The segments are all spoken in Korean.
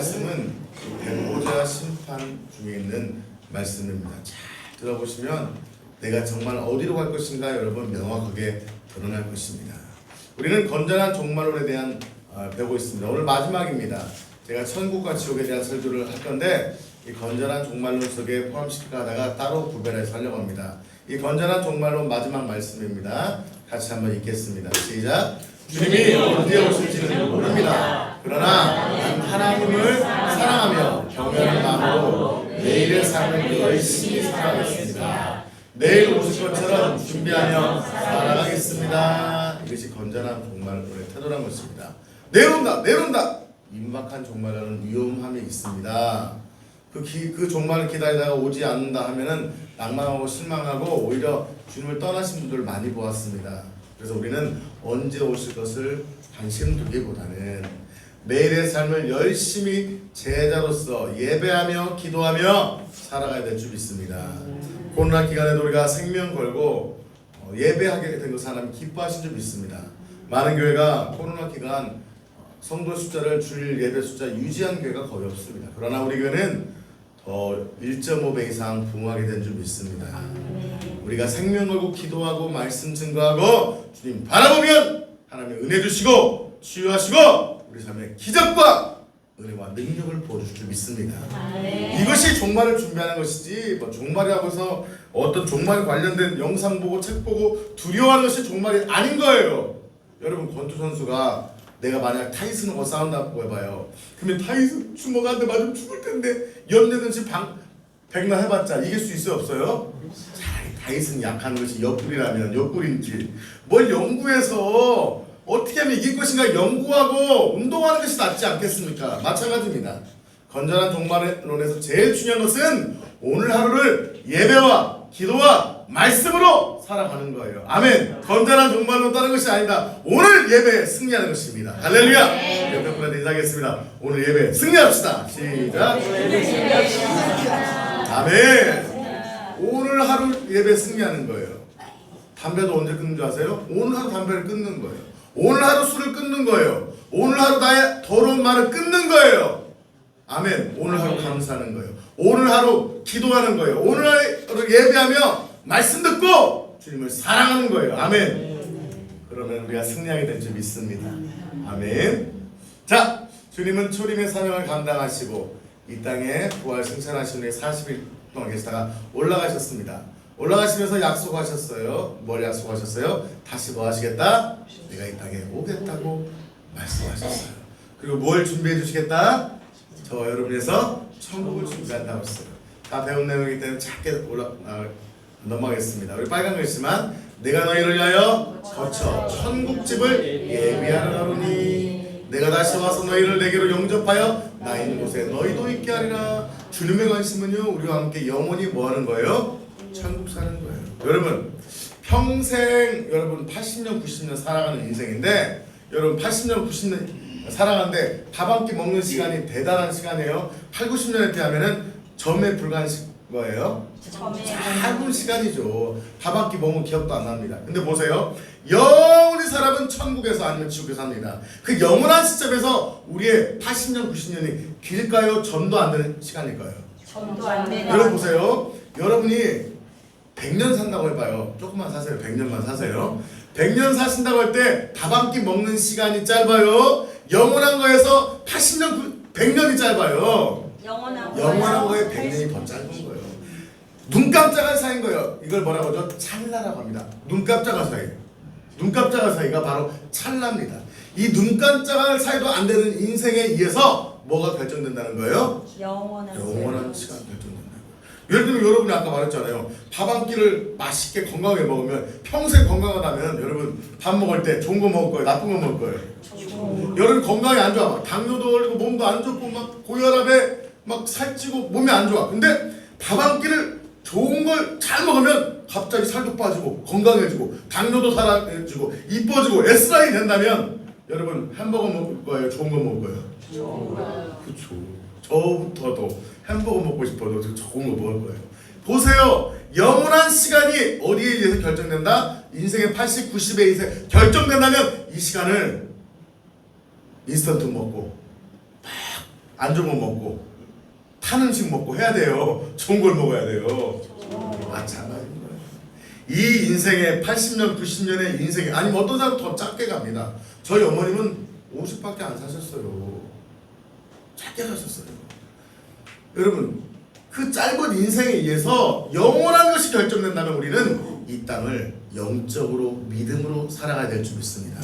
말씀은 배보자 심판 중에 있는 말씀입니다. 잘 들어보시면 내가 정말 어디로 갈 것인가 여러분 명확하게 드러날 것입니다. 우리는 건전한 종말론에 대한 배우고 있습니다. 오늘 마지막입니다. 제가 천국과 지옥에 대한 설교를 할 건데 이 건전한 종말론 속에 포함시킬까 하다가 따로 구별해서 하려고 합니다. 이 건전한 종말론 마지막 말씀입니다. 같이 한번 읽겠습니다. 시작. 주님이 어디에 오실지는 모릅니다. 그러나 난 하나님을 사랑하며 경외하는 마음으로 내일의 삶을 열심히 살아가겠습니다. 내일 오실 것처럼 준비하며 살아가겠습니다. 이것이 건전한 종말론의 태도란 것입니다. 내려온다, 내려온다. 임박한 종말론은 위험함이 있습니다. 그 종말을 기다리다가 오지 않는다 하면은 낭망하고 실망하고 오히려 주님을 떠나신 분들을 많이 보았습니다. 그래서 우리는 언제 오실 것을 관심 두기보다는 매일의 삶을 열심히 제자로서 예배하며 기도하며 살아가야 될 줄 믿습니다. 코로나 기간에도 우리가 생명 걸고 예배하게 된 것을 하나님 기뻐하신 줄 믿습니다. 많은 교회가 코로나 기간 성도 숫자를 주일 예배 숫자 유지한 교회가 거의 없습니다. 그러나 우리 교회는 더 1.5배 이상 부흥하게 된 줄 믿습니다. 우리가 생명 걸고 기도하고 말씀 증거하고 주님 바라보면 하나님의 은혜 주시고 치유하시고 우리 삶에 기적과 은혜와 능력을 보여주실 줄 믿습니다. 이것이 종말을 준비하는 것이지 뭐 종말이라고 해서 어떤 종말 관련된 영상 보고 책 보고 두려워하는 것이 종말이 아닌 거예요. 여러분 권투 선수가 내가 만약 타이슨하고 싸운다고 해봐요. 그러면 타이슨 주먹한테 맞으면 죽을 텐데 연내든지 백날 해봤자 이길 수 있어요 없어요? 차라리 타이슨이 약한 것이 옆구리라면 옆구리인지 뭘 연구해서 어떻게 하면 이길 것인가 연구하고 운동하는 것이 낫지 않겠습니까? 마찬가지입니다. 건전한 종말론에서 제일 중요한 것은 오늘 하루를 예배와 기도와 말씀으로 살아가는 거예요. 아멘. 건전한 종말론 다른 것이 아니다. 오늘 예배에 승리하는 것입니다. 할렐루야. 옆에 분한테 인사하겠습니다. 오늘 예배에 승리합시다. 시작. 아멘. 오늘 하루 예배에 승리하는 거예요. 담배도 언제 끊는 줄 아세요? 오늘 하루 담배를 끊는 거예요. 오늘 하루 술을 끊는 거예요. 오늘 하루 나의 더러운 말을 끊는 거예요. 아멘. 오늘 하루 감사하는 거예요. 오늘 하루 기도하는 거예요. 오늘 하루 예배하며 말씀 듣고 주님을 사랑하는 거예요. 아멘. 그러면 우리가 승리하게 될 줄 믿습니다. 아멘. 자, 주님은 초림의 사명을 감당하시고 이 땅에 부활 승천하신 후에 40일 동안 계시다가 올라가셨습니다. 올라가시면서 약속하셨어요. 뭘 약속하셨어요? 다시 뭐 하시겠다? 내가 이 땅에 오겠다고 말씀하셨어요. 그리고 뭘 준비해 주시겠다? 저와 여러분 위해서 천국을 준비한다고 했어요. 다 배운 내용이기 때문에 작게 넘어가겠습니다. 우리 빨간 글씨만 내가 너희를 위하여 거쳐 천국집을 예비하는 하루니 내가 다시 와서 너희를 내게로 영접하여 나 있는 곳에 너희도 있게 하리라. 주님의 관심은요 우리와 함께 영원히 뭐하는 거예요? 천국 사는 거예요. 여러분 평생 여러분 80년 90년 살아가는 인생인데 여러분 80년 90년 살아가는데 밥 한 끼 먹는 시간이 대단한 시간이에요. 8, 90년에 비하면은 점에 불과한 거예요. 짧은 시간이죠. 밥 한 끼 먹으면 기억도 안 납니다. 근데 보세요. 영원히 사람은 천국에서 아니면 지옥에서 삽니다. 그 영원한 시점에서 우리의 80년 90년이 길까요? 점도 안 되는 시간일까요? 점도 안 되는. 여러분 보세요. 여러분이 100년 산다고 해봐요. 조금만 사세요. 100년만 사세요. 100년 사신다고 할 때 밥 한 끼 먹는 시간이 짧아요. 영원한 거에서 80년 100년이 짧아요. 영원한 거에 100년이 더 짧은 거예요. 눈 깜짝할 사이인 거예요. 이걸 뭐라고 하죠? 찰나라고 합니다. 눈 깜짝할 사이. 눈 깜짝할 사이가 바로 찰나입니다. 이 눈 깜짝할 사이도 안 되는 인생에 의해서 뭐가 결정된다는 거예요? 영원한 시간 결정된다는 거예요. 예를 들면 여러분이 아까 말했잖아요. 밥 한 끼를 맛있게 건강하게 먹으면 평생 건강하다면 여러분 밥 먹을 때 좋은 거 먹을 거예요? 나쁜 거 먹을 거예요? 여러분 건강이 안 좋아. 막 당뇨도 걸리고 몸도 안 좋고 막 고혈압에 막 살찌고 몸이 안 좋아. 근데 밥 한 끼를 좋은 걸 잘 먹으면 갑자기 살도 빠지고 건강해지고 당뇨도 사라지고 이뻐지고 S라인 된다면 여러분 햄버거 먹을 거예요? 좋은 거 먹을 거예요? 좋은 거예요. 그렇죠. 저부터도 햄버거 먹고 싶어도 좋은 거 먹을 거예요. 보세요. 영원한 시간이 어디에 의해서 결정된다? 인생의 80, 90에 의해서 결정된다면 이 시간을 인스턴트 먹고 막 안 좋은 거 먹고 탄 음식 먹고 해야 돼요. 좋은 걸 먹어야 돼요. 마찬가지인 거예요. 이 인생의 80년, 90년의 인생에 아니면 어떤 사람 더 짧게 갑니다. 저희 어머님은 50밖에 안 사셨어요. 짧게 사셨어요. 여러분 그 짧은 인생에 의해서 영원한 것이 결정된다면 우리는 이 땅을 영적으로 믿음으로 살아가야 될 줄 믿습니다.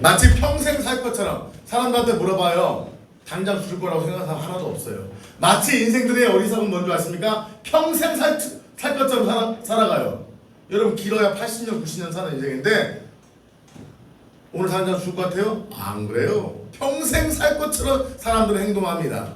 마치 평생 살 것처럼 사람들한테 물어봐요. 당장 죽을 거라고 생각하는 사람 하나도 없어요. 마치 인생들의 어리석은 뭔지 아십니까? 평생 살 것처럼 살아가요. 여러분 길어야 80년, 90년 사는 인생인데 오늘 당장 죽을 것 같아요? 안 그래요. 평생 살 것처럼 사람들은 행동합니다.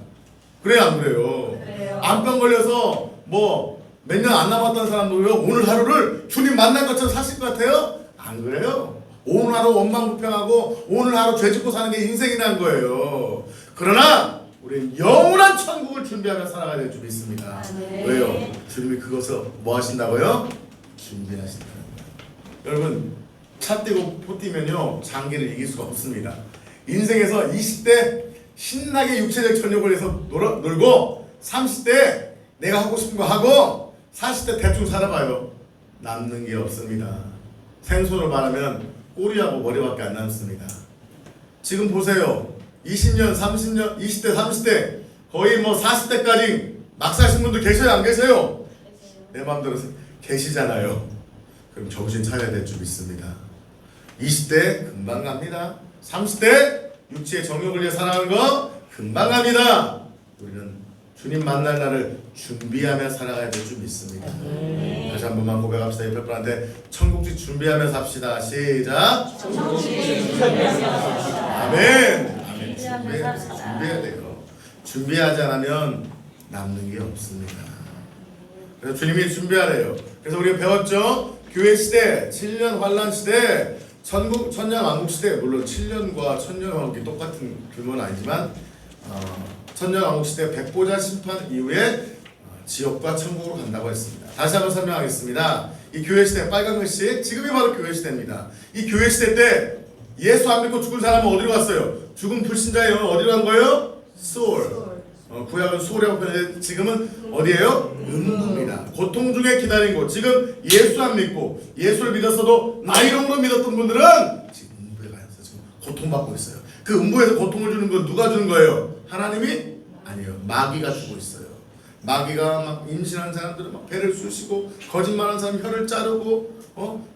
그래요, 안 그래요? 암병 걸려서 뭐 몇 년 안 남았던 사람도요 오늘 하루를 주님 만날 것처럼 사실 것 같아요? 안 그래요. 오늘 하루 원망불평하고 오늘 하루 죄짓고 사는 게 인생이라는 거예요. 그러나 우리는 영원한 천국을 준비하며 살아가야 될 줄 믿습니다. 왜요? 주님이 그것을 뭐 하신다고요? 준비하신다는 거예요. 여러분 차 뛰고 포 뛰면요 장기를 이길 수가 없습니다. 인생에서 20대 신나게 육체적 전욕을 해서 놀고 30대 내가 하고 싶은 거 하고 40대 대충 살아봐요. 남는 게 없습니다. 생소로 말하면 꼬리하고 머리밖에 안 남습니다. 지금 보세요. 20년, 30년, 20대, 30대 거의 뭐 40대까지 막 사신 분들 계셔요? 안 계세요? 내 마음대로 계시잖아요. 그럼 정신 차려야 될 줄 믿습니다. 20대 금방 갑니다. 30대 육체의 정욕을 위해 살아가는 거 금방 갑니다. 우리는 주님 만날 날을 준비하며 살아가야 될 줄 믿습니다. 다시 한 번만 고백합시다. 옆에 분한테 천국집 준비하며 삽시다. 시작. 천국집 준비하며 삽시다. 아멘. 아멘. 준비해야 돼요. 준비하지 않으면 남는 게 없습니다. 그래서 주님이 준비하래요. 그래서 우리가 배웠죠. 교회 시대, 7년 환란 시대, 천년 왕국 시대. 물론 7년과 천년 왕국이 똑같은 규모는 아니지만 천년 왕국 시대 백보자 심판 이후에 지옥과 천국으로 간다고 했습니다. 다시 한번 설명하겠습니다. 이 교회 시대 빨간 글씨 지금이 바로 교회 시대입니다. 이 교회 시대 때 예수 안 믿고 죽은 사람은 어디로 갔어요? 죽은 불신자의 영은 어디로 간 거예요? 수월. 구약은 수월이라고 표현해. 지금은 어디예요? 음부입니다. 고통 중에 기다린 곳. 지금 예수 안 믿고 예수를 믿었어도 나이롱으로 믿었던 분들은 지금 음부에 가서 지금 고통받고 있어요. 그 음부에서 고통을 주는 건 누가 주는 거예요? 하나님이? 아니에요. 마귀가 주고 있어요. 마귀가 막 임신한 사람들은 막 배를 쑤시고 거짓말하는 사람 혀를 자르고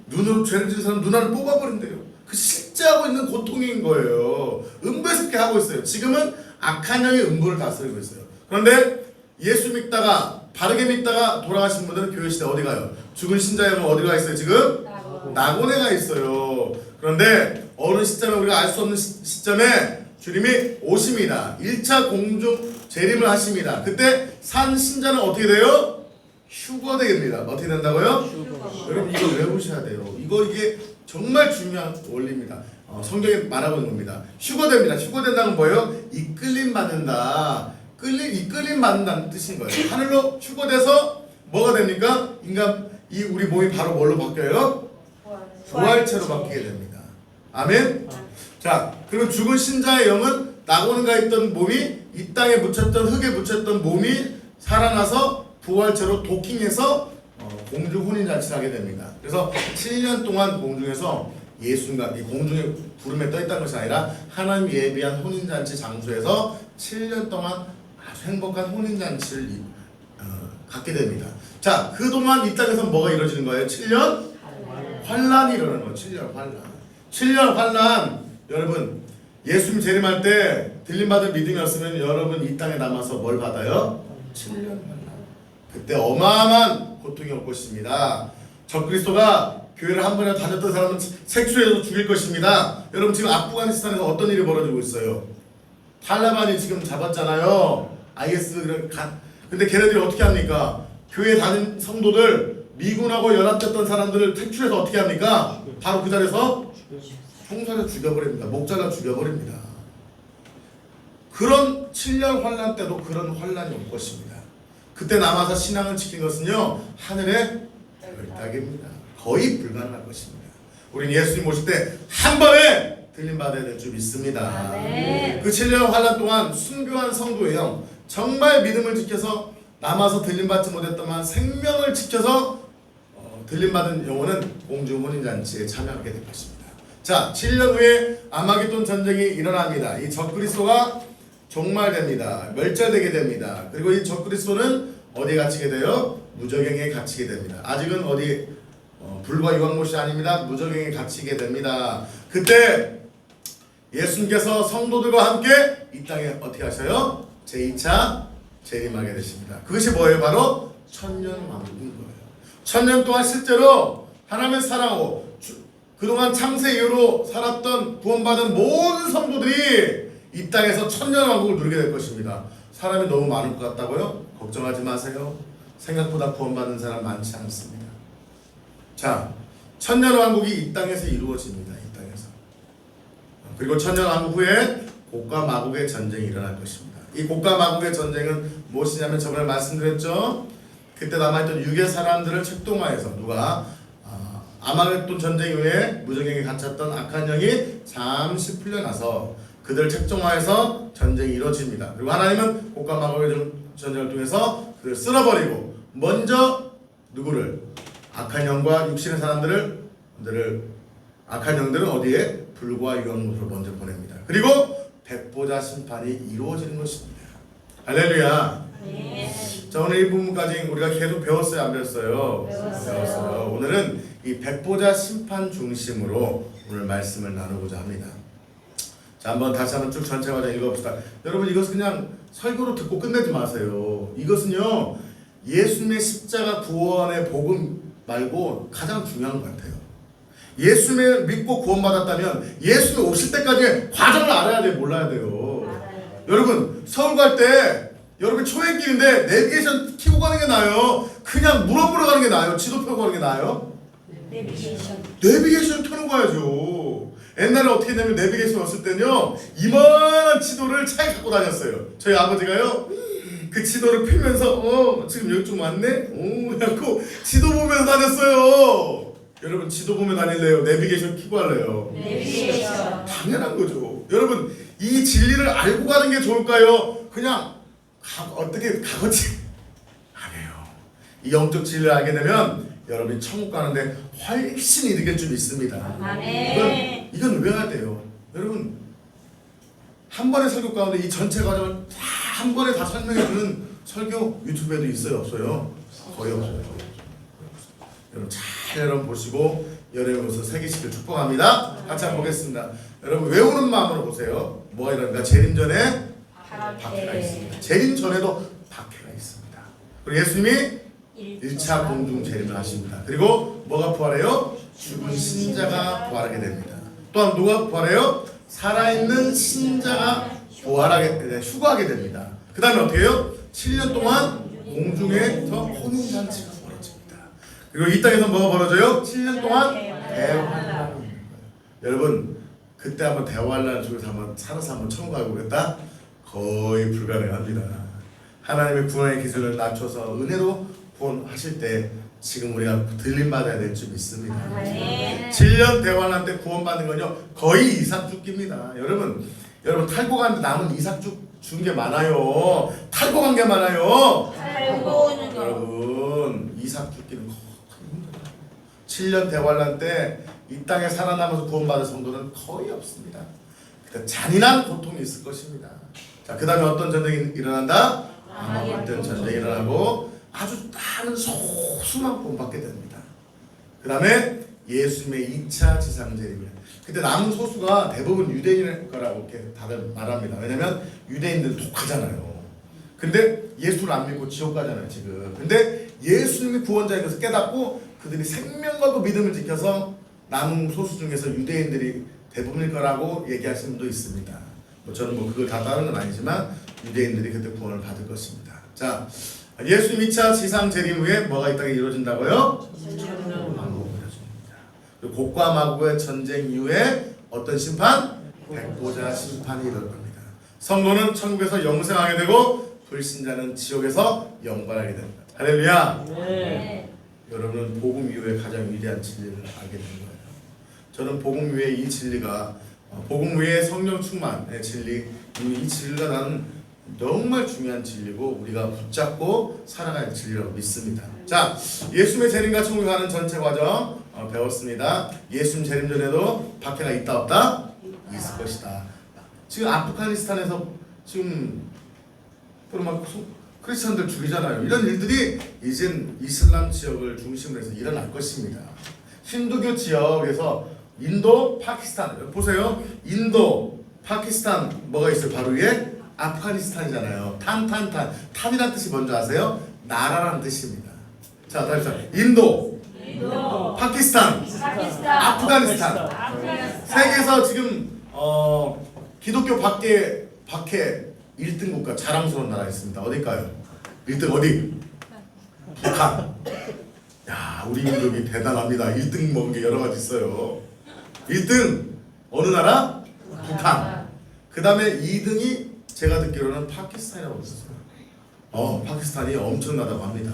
눈으로 죄를 지은 사람 눈알을 뽑아버린대요. 그 실제 하고 있는 고통인 거예요. 음부에서 그렇게 하고 있어요. 지금은 악한 영이 음부를 다스리고 있어요. 그런데 예수 믿다가 바르게 믿다가 돌아가신 분들은 교회 시대 어디 가요? 죽은 신자의 영은 어디 가 있어요? 지금? 낙원에 가 있어요. 그런데 어느 시점에 우리가 알 수 없는 시점에 주님이 오십니다. 1차 공중 재림을 하십니다. 그때 산 신자는 어떻게 돼요? 휴거되게 됩니다. 어떻게 된다고요? 여러분 이거 외우셔야 돼요. 이게 정말 중요한 원리입니다. 성경에 말하고 있는 겁니다. 휴거됩니다. 휴거된다는 뭐예요? 이끌림 받는다. 이끌림 받는다는 뜻인 거예요. 하늘로 휴거돼서 뭐가 됩니까? 우리 몸이 바로 뭘로 바뀌어요? 부활체로 바뀌게 됩니다. 아멘? 자, 그럼 죽은 신자의 영은 낙원에 가 있던 몸이 이 땅에 묻혔던 흙에 묻혔던 몸이 살아나서 부활체로 도킹해서 공중 혼인잔치를 하게 됩니다. 그래서 7년 동안 공중에서 예수님과 이 공중에 구름에 떠 있다는 것이 아니라 하나님 예비한 혼인잔치 장소에서 7년 동안 아주 행복한 혼인잔치를 갖게 됩니다. 자, 그동안 이 땅에서 뭐가 이루어지는 거예요? 7년 환란이 일어나는 거예요. 7년 환란. 7년 환란. 여러분 예수님 재림할 때 들림받은 믿음이었으면 여러분 이 땅에 남아서 뭘 받아요? 7년 환란. 그때 어마어마한 고통이 올 것입니다. 적그리스도가 교회를 한 번이라도 다녔던 사람은 색출해서 죽일 것입니다. 여러분 지금 아프가니스탄에서 어떤 일이 벌어지고 있어요? 탈레반이 지금 잡았잖아요. IS. 근데 걔네들이 어떻게 합니까? 교회 다닌 성도들 미군하고 연합됐던 사람들을 택출해서 어떻게 합니까? 바로 그 자리에서 총살해 죽여버립니다. 목 잘라 죽여버립니다. 그런 7년 환란 때도 그런 환란이 올 것입니다. 그때 남아서 신앙을 지킨 것은요 하늘의 별따기입니다. 거의 불가능할 것입니다. 우리는 예수님 오실 때 한 번에 들림 받아야 될 줄 믿습니다. 네. 그 7년 환란 동안 순교한 성도의 영, 정말 믿음을 지켜서 남아서 들림 받지 못했더만 생명을 지켜서 들림 받은 영혼은 공중 혼인잔치에 참여하게 될 것입니다. 자, 7년 후에 아마겟돈 전쟁이 일어납니다. 이 적그리스도가 종말됩니다. 멸절되게 됩니다. 그리고 이 적그리스도는 어디에 갇히게 돼요? 무저갱에 갇히게 됩니다. 아직은 어디 불과 유황못이 아닙니다. 무저갱에 갇히게 됩니다. 그때 예수님께서 성도들과 함께 이 땅에 어떻게 하셔요? 제2차 재림하게 되십니다. 그것이 뭐예요? 바로 천년왕국인 거예요. 천년 동안 실제로 하나님을 사랑하고 그동안 창세 이후로 살았던 구원받은 모든 성도들이 이 땅에서 천년왕국을 누리게 될 것입니다. 사람이 너무 많을 것 같다고요? 걱정하지 마세요. 생각보다 구원받는 사람 많지 않습니다. 자, 천년왕국이 이 땅에서 이루어집니다. 이 땅에서. 그리고 천년왕국 후에 곡과 마곡의 전쟁이 일어날 것입니다. 이 곡과 마곡의 전쟁은 무엇이냐면 저번에 말씀드렸죠. 그때 남아있던 유괴 사람들을 책동하여서 누가 아마겟돈 전쟁 이후에 무저갱에 갇혔던 악한 영이 잠시 풀려나서 그들을 책정화해서 전쟁이 이루어집니다. 그리고 하나님은 곡과 마곡의 전쟁을 통해서 그들을 쓸어버리고 먼저 누구를? 악한 영과 육신의 사람들을 악한 영들은 어디에? 불과 유황못으로 먼저 보냅니다. 그리고 백보자 심판이 이루어지는 것입니다. 할렐루야. 네. 자, 오늘 이 부분까지 우리가 계속 배웠어요? 안 배웠어요? 배웠어요. 오늘은 이 백보자 심판 중심으로 오늘 말씀을 나누고자 합니다. 자, 다시 한번 쭉 전체 과정 읽어봅시다. 여러분, 이것은 그냥 설교로 듣고 끝내지 마세요. 이것은요, 예수님의 십자가 구원의 복음 말고 가장 중요한 것 같아요. 예수님을 믿고 구원받았다면 예수님 오실 때까지 과정을 알아야 돼요? 몰라야 돼요? 알아요. 여러분, 서울 갈 때 여러분 초행길인데 내비게이션 켜고 가는 게 나아요? 그냥 물어보러 가는 게 나아요? 지도 펴고 가는 게 나아요? 내비게이션. 내비게이션 켜는 가야죠. 옛날에 어떻게 되면 내비게이션 없을 때는요, 이만한 지도를 차에 갖고 다녔어요. 저희 아버지가요, 그 지도를 펴면서 지금 여기 좀 왔네? 해갖고 지도 보면서 다녔어요. 여러분, 지도 보면 다닐래요? 내비게이션 켜고 할래요? 내비게이션. 당연한 거죠. 여러분, 이 진리를 알고 가는 게 좋을까요? 그냥 어떻게 가거지 안 해요. 이 영적 진리를 알게 되면 여러분이 천국 가는데 훨씬 이득일 줄 믿습니다. 아멘. 이건 외워야 돼요. 여러분, 한 번의 설교 가운데 이 전체 과정을 다 한 번에 다 설명해주는 설교 유튜브에도 있어요? 없어요? 거의 없어요. 여러분, 여러분 보시고 여러분으로서 새기시길 축복합니다. 같이 한번 보겠습니다. 여러분, 외우는 마음으로 보세요. 뭐가 이러니까 재림 전에 박해가 있습니다. 재림 전에도 박해가 있습니다. 그리고 예수님이 1차 공중 재림을 하십니다. 그리고 뭐가 부활해요? 죽은 신자가 부활하게 됩니다. 또한 누가 부활해요? 살아있는 신자가 휴거하게 됩니다. 그 다음에 어떻게 해요? 7년 동안 공중에서 혼인잔치가 벌어집니다. 그리고 이 땅에서 뭐가 벌어져요? 7년 동안 대환란이. 여러분, 그때 한번 대환란 속에서 한번 살아서 한번 천국 가고 그랬다? 거의 불가능합니다. 하나님의 구원의 기준을 낮춰서 은혜로 구원하실 때 지금 우리가 들림 받아야 될 줄 믿습니다. 7년 대환란 때 구원받는 건요, 거의 이삭 죽기입니다. 여러분 탈고 가는데 남은 이삭 준 게 많아요. 탈고 간 게 많아요. 여러분, 이삭 죽기는 거의 힘들어요. 7년 대환란 때 이 땅에 살아남아서 구원받은 성도는 거의 없습니다. 잔인한 고통이 있을 것입니다. 자, 그 다음에 어떤 전쟁이 일어난다? 아마겟돈 전쟁이 일어나고 아주 다른 소수만 구원받게 됩니다. 그 다음에 예수님의 2차 지상재림이에요. 그때 남은 소수가 대부분 유대인일 거라고 이렇게 다들 말합니다. 왜냐면 유대인들은 독하잖아요. 근데 예수를 안 믿고 지옥 가잖아요, 지금. 근데 예수님이 구원자인 것을 깨닫고 그들이 생명 걸고 믿음을 지켜서 남은 소수 중에서 유대인들이 대부분일 거라고 얘기하시는 분도 있습니다. 저는 그걸 다 따르는 건 아니지만 유대인들이 그때 구원을 받을 것입니다. 자, 예수님 2차 지상 재림 후에 뭐가 이 땅에 이루어진다고요? 왕국이 이루어집니다. 그리고 곡과 마곡의 전쟁 이후에 어떤 심판? 백보자 심판이 이룰 겁니다. 성도는 천국에서 영생하게 되고 불신자는 지옥에서 영관하게 됩니다. 할렐루야. 네. 여러분은 복음 이후에 가장 위대한 진리를 알게 된 거예요. 저는 복음 이후에 이 진리가 복음 외에 성령 충만의 진리, 이 진리가 나는 정말 중요한 진리고 우리가 붙잡고 살아갈 진리라고 믿습니다. 자, 예수님의 재림과 천국에 가는 전체 과정 배웠습니다. 예수님 재림 전에도 박해가 있다 없다? 있을 것이다. 지금 아프가니스탄에서 지금 막 크리스천들 죽이잖아요. 이런 일들이 이젠 이슬람 지역을 중심으로 해서 일어날 것입니다. 힌두교 지역에서 인도, 파키스탄 보세요. 인도, 파키스탄 뭐가 있어요? 바로 위에 아프가니스탄이잖아요. 탄이란 뜻이 뭔지 아세요? 나라라는 뜻입니다. 자, 다시 인도, 파키스탄, 아프가니스탄. 세계에서 지금 기독교 박해 1등 국가 자랑스러운 나라 있습니다. 어딜까요? 1등 어디? 북한. 야, 우리 민족이 대단합니다. 1등 먹은 게 여러 가지 있어요. 1등 어느 나라? 북한. 그 다음에 2등이 제가 듣기로는 파키스탄이라고 했어요. 파키스탄이 엄청나다고 합니다.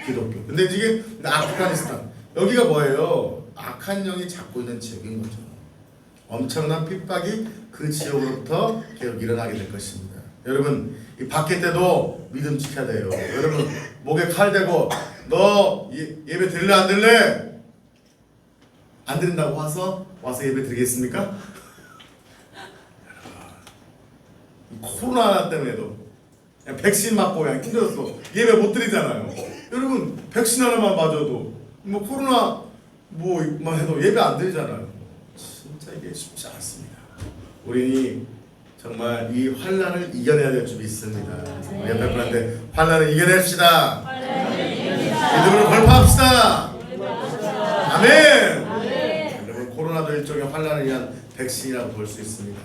기독교. 근데 이게 아프가니스탄. 여기가 뭐예요? 악한 영이 잡고 있는 지역인 거죠. 엄청난 핍박이 그 지역으로부터 계속 일어나게 될 것입니다. 여러분, 이 박해 때도 믿음 지켜야 돼요. 여러분, 목에 칼 대고 너 예배 드릴래 안 드릴래? 안 드린다고 와서 예배 드리겠습니까? 코로나 때문에도 그냥 백신 맞고 그냥 힘들었어. 예배 못 드리잖아요. 여러분, 백신 하나만 맞아도 뭐 코로나 뭐만 해도 예배 안 드리잖아요. 진짜 이게 쉽지 않습니다. 우리는 정말 이 환난을 이겨내야 될 줄 믿습니다. 우리 옆에 분한테 환난을 이겨냅시다. 믿음으로 돌파합시다. 아멘. 여러분, 코로나도 일종의 환난을 위한 백신이라고 볼 수 있습니다.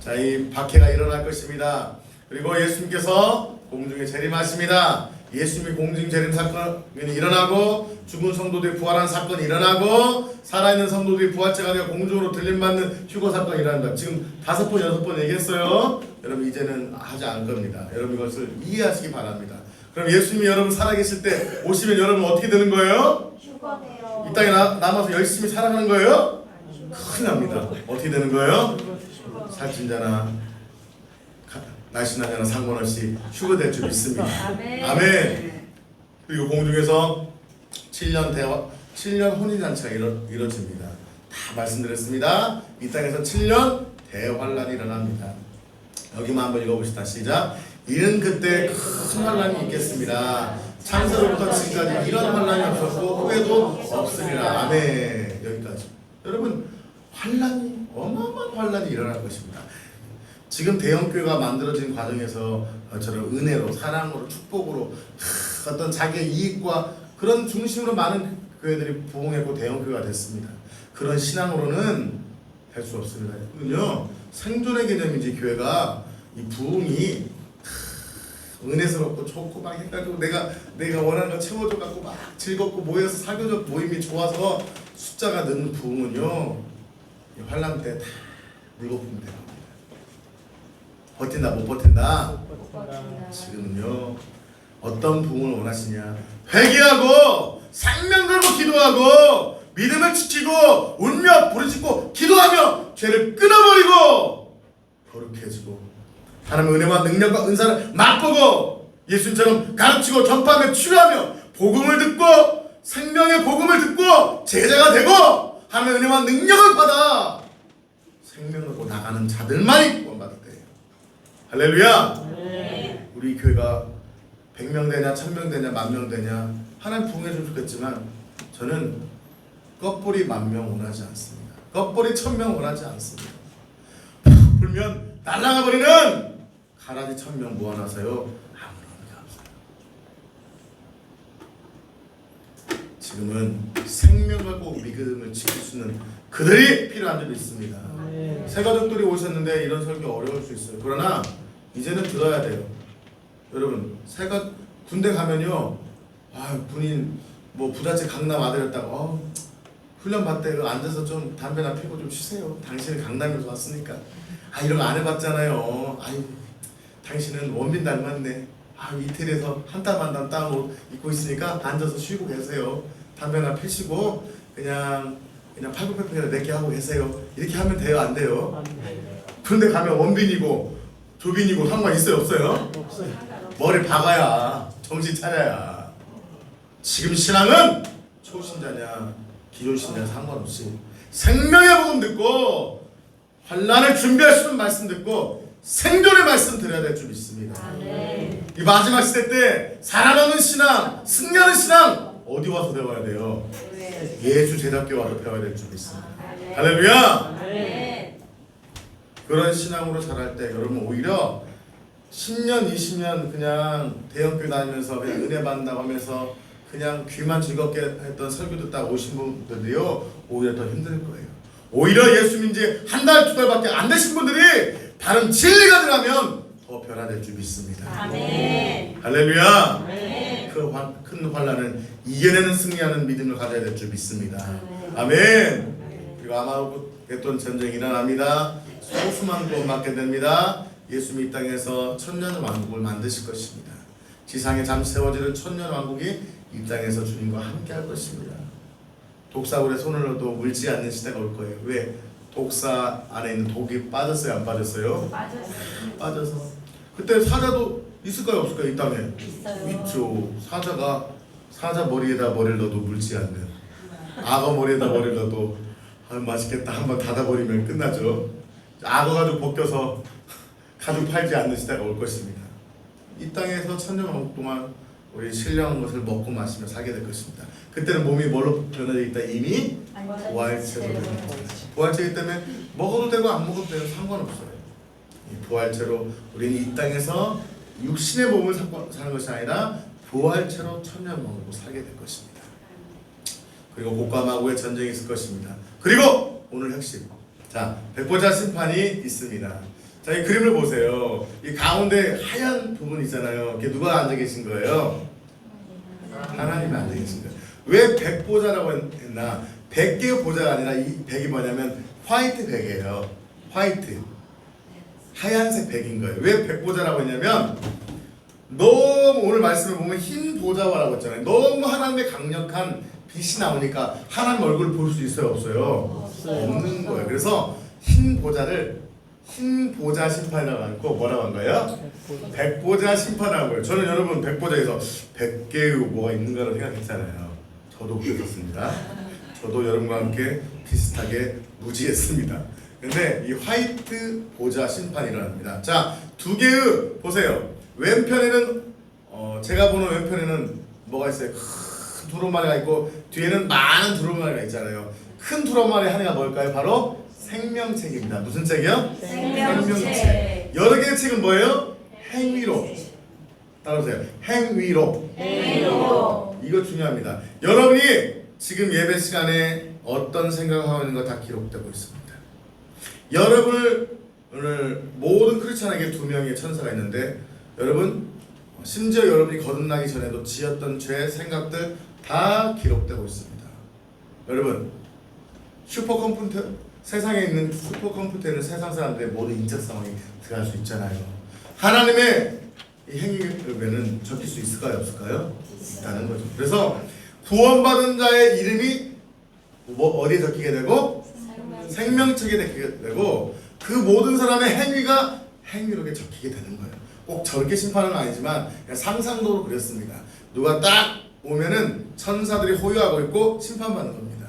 자, 이 박해가 일어날 것입니다. 그리고 예수님께서 공중에 재림하십니다. 예수님이 공중 재림 사건이 일어나고 죽은 성도들이 부활한 사건이 일어나고 살아있는 성도들이 부활체가 되어 공중으로 들림받는 휴거 사건이 일어난다. 지금 5번, 6번 얘기했어요. 여러분, 이제는 하지 않을 겁니다. 여러분, 이것을 이해하시기 바랍니다. 그럼 예수님이 여러분 살아계실 때 오시면 여러분 어떻게 되는 거예요? 휴거돼요. 이 땅에 남아서 열심히 살아가는 거예요? 큰일 납니다. 어떻게 되는 거예요? 살찐 자나 날씬한 자나 상관없이 휴거될 줄 믿습니다. 아멘. 그리고 공중에서 7년 혼인잔치가 이루어집니다. 다 말씀드렸습니다. 이 땅에서 7년 대환란이 일어납니다. 여기만 한번 읽어봅시다. 시작. 이는 그때 큰 환란이 있겠습니다. 창세로부터 지금까지 이런 환란이 없었고 후에도 없으리라. 아멘. 여기까지. 여러분, 환란이 어마어마한 환란이 일어날 것입니다. 지금 대형교회가 만들어진 과정에서 저런 은혜로, 사랑으로, 축복으로 어떤 자기의 이익과 그런 중심으로 많은 교회들이 부흥했고 대형교회가 됐습니다. 그런 신앙으로는 될 수 없습니다. 그는요, 생존의 개념이지. 교회가 이 부흥이 은혜스럽고 좋고 막 해가지고 내가 원하는 거 채워줘 갖고 막 즐겁고 모여서 사교적 모임이 좋아서 숫자가 느는 부흥은요, 환란 때 다 물거품 돼요. 버틴다 못 버틴다? 지금은요, 어떤 부흥을 원하시냐? 회개하고 생명 걸고 기도하고 믿음을 지키고 울며 부르짖고 기도하며 죄를 끊어버리고 거룩해지고 하나님의 은혜와 능력과 은사를 맛보고 예수님처럼 가르치고 전파하며 치유하며 복음을 듣고 생명의 복음을 듣고 제자가 되고 하나님의 은혜와 능력을 받아 생명을 갖고 나가는 자들만이 구원받을 때예요. 할렐루야. 네. 우리 교회가 100명 되냐 1000명 되냐 10,000명 되냐 하나님 부흥해주면 좋겠지만 저는 껍벌이 10,000명 원하지 않습니다. 껍벌이 1000명 원하지 않습니다. 불면 날아가 버리는 가라지 1000명 모아놔서요 아무런 의미가 없어요. 지금은 생명 갖고 믿음을 지킬 수 있는 그들이 필요한 줄 믿습니다. 새 가족들이 오셨는데 이런 설교 어려울 수 있어요. 그러나 이제는 들어야 돼요. 여러분, 새가 군대 가면요, 군인 뭐 부잣집 강남 아들이었다고 훈련 받대 앉아서 좀 담배나 피고 좀 쉬세요. 당신은 강남에서 왔으니까. 이런 거 안 해봤잖아요. 당신은 원빈 닮았네. 이태리에서 한 땀 한 땀 땀 옷 입고 있으니까 앉아서 쉬고 계세요. 담배나 피시고 그냥 그냥 팔굽혀펴기 몇 개 하고 계세요. 이렇게 하면 돼요, 안 돼요? 그런데 가면 원빈이고 조빈이고 상관 있어요, 없어요? 머리 박아야 정신 차려야. 지금 신앙은 초신자냐 기존신자냐 상관없이 생명의 복음 듣고 환난을 준비할 수 있는 말씀 듣고 생존의 말씀 드려야 될 줄 믿습니다. 이 마지막 시대 때 살아가는 신앙, 승리하는 신앙 어디 와서 배워야 돼요? 예수 제자께 와서 배워야 될 줄 믿습니다. 할렐루야! 그런 신앙으로 자랄 때 여러분 오히려 10년, 20년 그냥 대형교회 다니면서 그냥 은혜 받는다고 하면서 그냥 귀만 즐겁게 했던 설교 듣다가 오신 분들이요 오히려 더 힘들 거예요. 오히려 예수 믿은 지 한 달, 두 달밖에 안 되신 분들이 바른 진리가 들어가면 더 변화될 줄 믿습니다. 아멘. 할렐루야! 아멘. 그 큰 환난은 이겨내는 승리하는 믿음을 가져야 될 줄 믿습니다. 아멘. 그리고 아마겟돈 전쟁이 일어납니다. 소수만 또 맞게 됩니다. 예수님이 이 땅에서 천년 왕국을 만드실 것입니다. 지상에 잠시 세워지는 천년 왕국이 이 땅에서 주님과 함께 할 것입니다. 독사굴에 손을 넣어도 물지 않는 시대가 올 거예요. 왜? 독사 안에 있는 독이 빠졌어요, 안 빠졌어요? 빠져서. 그때 사자도 있을까요, 없을까요? 이 땅에? 있어요. 있죠. 사자 머리에다 머리를 넣어도 물지 않는, 악어 머리에다 머리를 넣어도 맛있겠다 한번 닫아버리면 끝나죠. 악어 가죽 벗겨서 가죽 팔지 않는 시대가 올 것입니다. 이 땅에서 천년 왕국 동안 우리 신령한 것을 먹고 마시며 살게 될 것입니다. 그때는 몸이 뭘로 변화되어 있다? 이미 부활체로 됩니다. 부활체이기 때문에 먹어도 되고 안 먹어도 되고 상관없어요. 이 부활체로 우리는 이 땅에서 육신의 몸을 사는 것이 아니라 부활체로 천년 왕국을 살게 될 것입니다. 그리고 곡과 마구의 전쟁이 있을 것입니다. 그리고 오늘 핵심, 자, 백보자 심판이 있습니다. 자, 이 그림을 보세요. 이 가운데 하얀 부분 있잖아요. 이게 누가 앉아 계신 거예요? 하나님이 앉아 계신 거예요. 왜 백보자라고 했나? 100개의 보자가 아니라 이 백이 뭐냐면 화이트 백이에요. 화이트. 하얀색 백인 거예요. 왜 백보자라고 했냐면 너무 오늘 말씀을 보면 흰 보자라고 했잖아요. 너무 하나님의 강력한 빛이 나오니까 하나님 얼굴을 볼 수 있어요, 없어요? 없는 거예요. 그래서 흰 보자를 흰 보자 심판이라고 하고 뭐라고 한 거예요? 백보자 심판이라고 해요. 저는 여러분 백보자에서 100개의 뭐가 있는가를 생각했잖아요. 저도 그랬었습니다. 저도 여러분과 함께 비슷하게 무지했습니다. 근데 이 화이트 보자 심판이 일어납니다. 자, 두 개의 보세요. 왼편에는 제가 보는 왼편에는 뭐가 있어요? 큰 두루마리가 있고 뒤에는 많은 두루마리가 있잖아요. 큰 두루마리 하나가 뭘까요? 바로 생명책입니다. 무슨 책이요? 생명책. 여러 개의 책은 뭐예요? 행위로. 따라오세요. 행위로. 이거 중요합니다. 여러분이 지금 예배 시간에 어떤 생각을 하고 있는 거 다 기록되고 있습니다. 여러분을 오늘 모든 크리스찬에게 두 명의 천사가 있는데 여러분 심지어 여러분이 거듭나기 전에도 지었던 죄, 생각들 다 기록되고 있습니다. 여러분 슈퍼컴퓨터 세상에 있는 슈퍼컴퓨터에는 세상 사람들의 모든 인적 상황이 들어갈 수 있잖아요. 하나님의 이 행위에는 적힐 수 있을까요, 없을까요? 있다는 거죠. 그래서 구원받은 자의 이름이 뭐 어디에 적히게 되고 생명책에 적히게 되고 그 모든 사람의 행위가 행위록에 적히게 되는 거예요. 꼭 저렇게 심판은 아니지만 그냥 상상도로 그렸습니다. 누가 딱 오면은 천사들이 호유하고 있고 심판받는 겁니다.